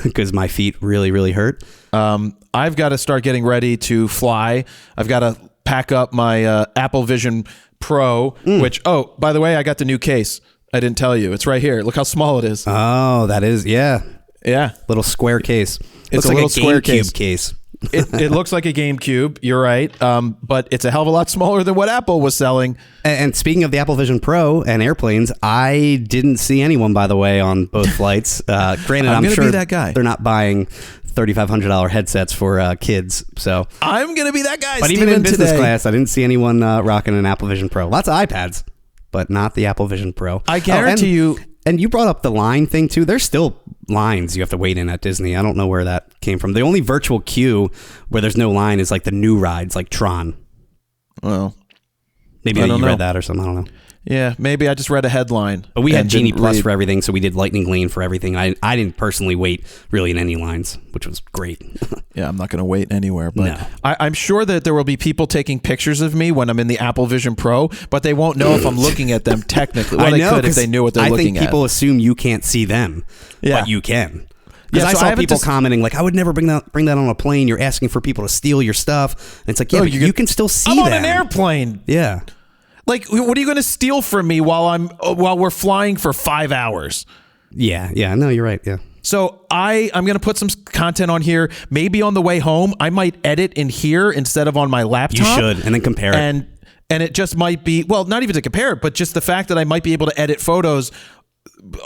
Speaker 3: because my feet really, really hurt.
Speaker 2: I've got to start getting ready to fly. I've got to pack up my Apple Vision Pro, which, oh, by the way, I got the new case. I didn't tell you. It's right here. Look how small it is.
Speaker 3: Oh, that is, yeah.
Speaker 2: Yeah.
Speaker 3: Little square case.
Speaker 2: It's a little square case. It looks like a GameCube. You're right. But it's a hell of a lot smaller than what Apple was selling. And
Speaker 3: speaking of the Apple Vision Pro and airplanes, I didn't see anyone, by the way, on both flights. Granted, I'm sure
Speaker 2: be that guy.
Speaker 3: They're not buying $3,500 headsets for kids. So
Speaker 2: I'm going to be that guy.
Speaker 3: But
Speaker 2: Steven,
Speaker 3: even in business
Speaker 2: today.
Speaker 3: class, I didn't see anyone rocking an Apple Vision Pro. Lots of iPads, but not the Apple Vision Pro.
Speaker 2: I guarantee you.
Speaker 3: And you brought up the line thing too. There's still lines you have to wait in at Disney. I don't know where that came from. The only virtual queue where there's no line is like the new rides, like Tron.
Speaker 2: Well,
Speaker 3: maybe you read that or something. I don't know.
Speaker 2: Yeah, maybe I just read a headline.
Speaker 3: But we had Genie Plus for everything, so we did Lightning Lane for everything. I didn't personally wait really in any lines, which was great.
Speaker 2: Yeah, I'm not going to wait anywhere. But
Speaker 3: no.
Speaker 2: I'm sure that there will be people taking pictures of me when I'm in the Apple Vision Pro, but they won't know if I'm looking at them technically. Well, they could if they knew what they're looking at.
Speaker 3: I think people assume you can't see them, but you can. Because I saw people commenting like, I would never bring that on a plane. You're asking for people to steal your stuff. And it's like, yeah, but you can still see them.
Speaker 2: I'm on an airplane.
Speaker 3: Yeah.
Speaker 2: Like, what are you going to steal from me while we're flying for 5 hours?
Speaker 3: Yeah. No, you're right. Yeah.
Speaker 2: So I'm going to put some content on here. Maybe on the way home, I might edit in here instead of on my laptop.
Speaker 3: You should, and then compare it.
Speaker 2: And it just might be, well, not even to compare it, but just the fact that I might be able to edit photos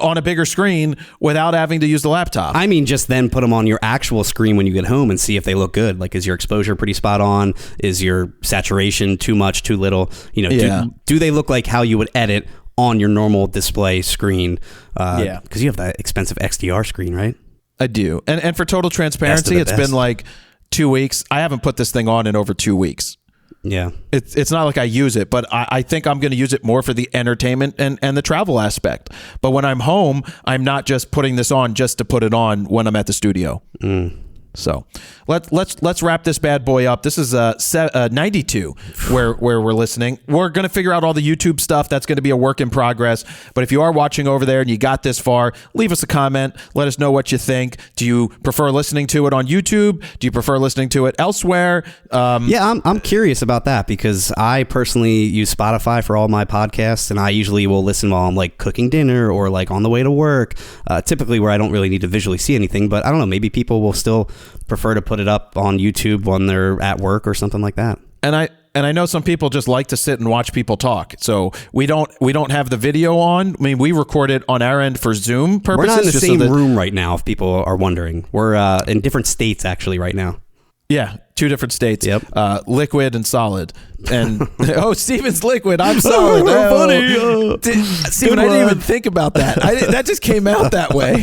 Speaker 2: on a bigger screen without having to use the laptop.
Speaker 3: I mean, just then put them on your actual screen when you get home and see if they look good. Like, is your exposure pretty spot on? Is your saturation too much, too little? You know, do they look like how you would edit on your normal display screen? Because you have that expensive XDR screen, right?
Speaker 2: I do. And for total transparency, it's been like 2 weeks. I haven't put this thing on in over 2 weeks.
Speaker 3: Yeah.
Speaker 2: It's not like I use it, but I think I'm going to use it more for the entertainment and the travel aspect. But when I'm home, I'm not just putting this on just to put it on when I'm at the studio. So let's wrap this bad boy up. This is 92 where we're listening. We're going to figure out all the YouTube stuff. That's going to be a work in progress. But if you are watching over there and you got this far, leave us a comment. Let us know what you think. Do you prefer listening to it on YouTube? Do you prefer listening to it elsewhere?
Speaker 3: Yeah, I'm curious about that because I personally use Spotify for all my podcasts, and I usually will listen while I'm like cooking dinner or like on the way to work, typically where I don't really need to visually see anything. But I don't know, maybe people will still prefer to put it up on YouTube when they're at work or something like that.
Speaker 2: And I know some people just like to sit and watch people talk. So we don't have the video on. I mean, we record it on our end for Zoom purposes.
Speaker 3: We're not in the same room right now, if people are wondering. We're in different states actually right now.
Speaker 2: Yeah, 2 different states.
Speaker 3: Yep.
Speaker 2: Liquid and solid. And Steven's liquid. I'm solid. Steven, I didn't even think about that. That just came out that way.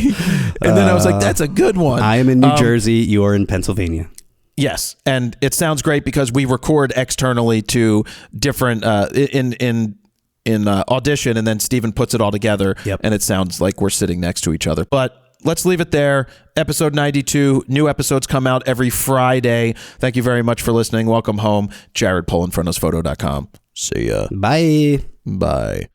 Speaker 2: And then I was like, that's a good one.
Speaker 3: I am in New Jersey. You are in Pennsylvania.
Speaker 2: Yes, and it sounds great because we record externally to different in Audition, and then Steven puts it all together.
Speaker 3: Yep.
Speaker 2: And it sounds like we're sitting next to each other. But let's leave it there. Episode 92. New episodes come out every Friday. Thank you very much for listening. Welcome home. Jared Polin, frontnose.photo.com. See ya.
Speaker 3: Bye.
Speaker 2: Bye.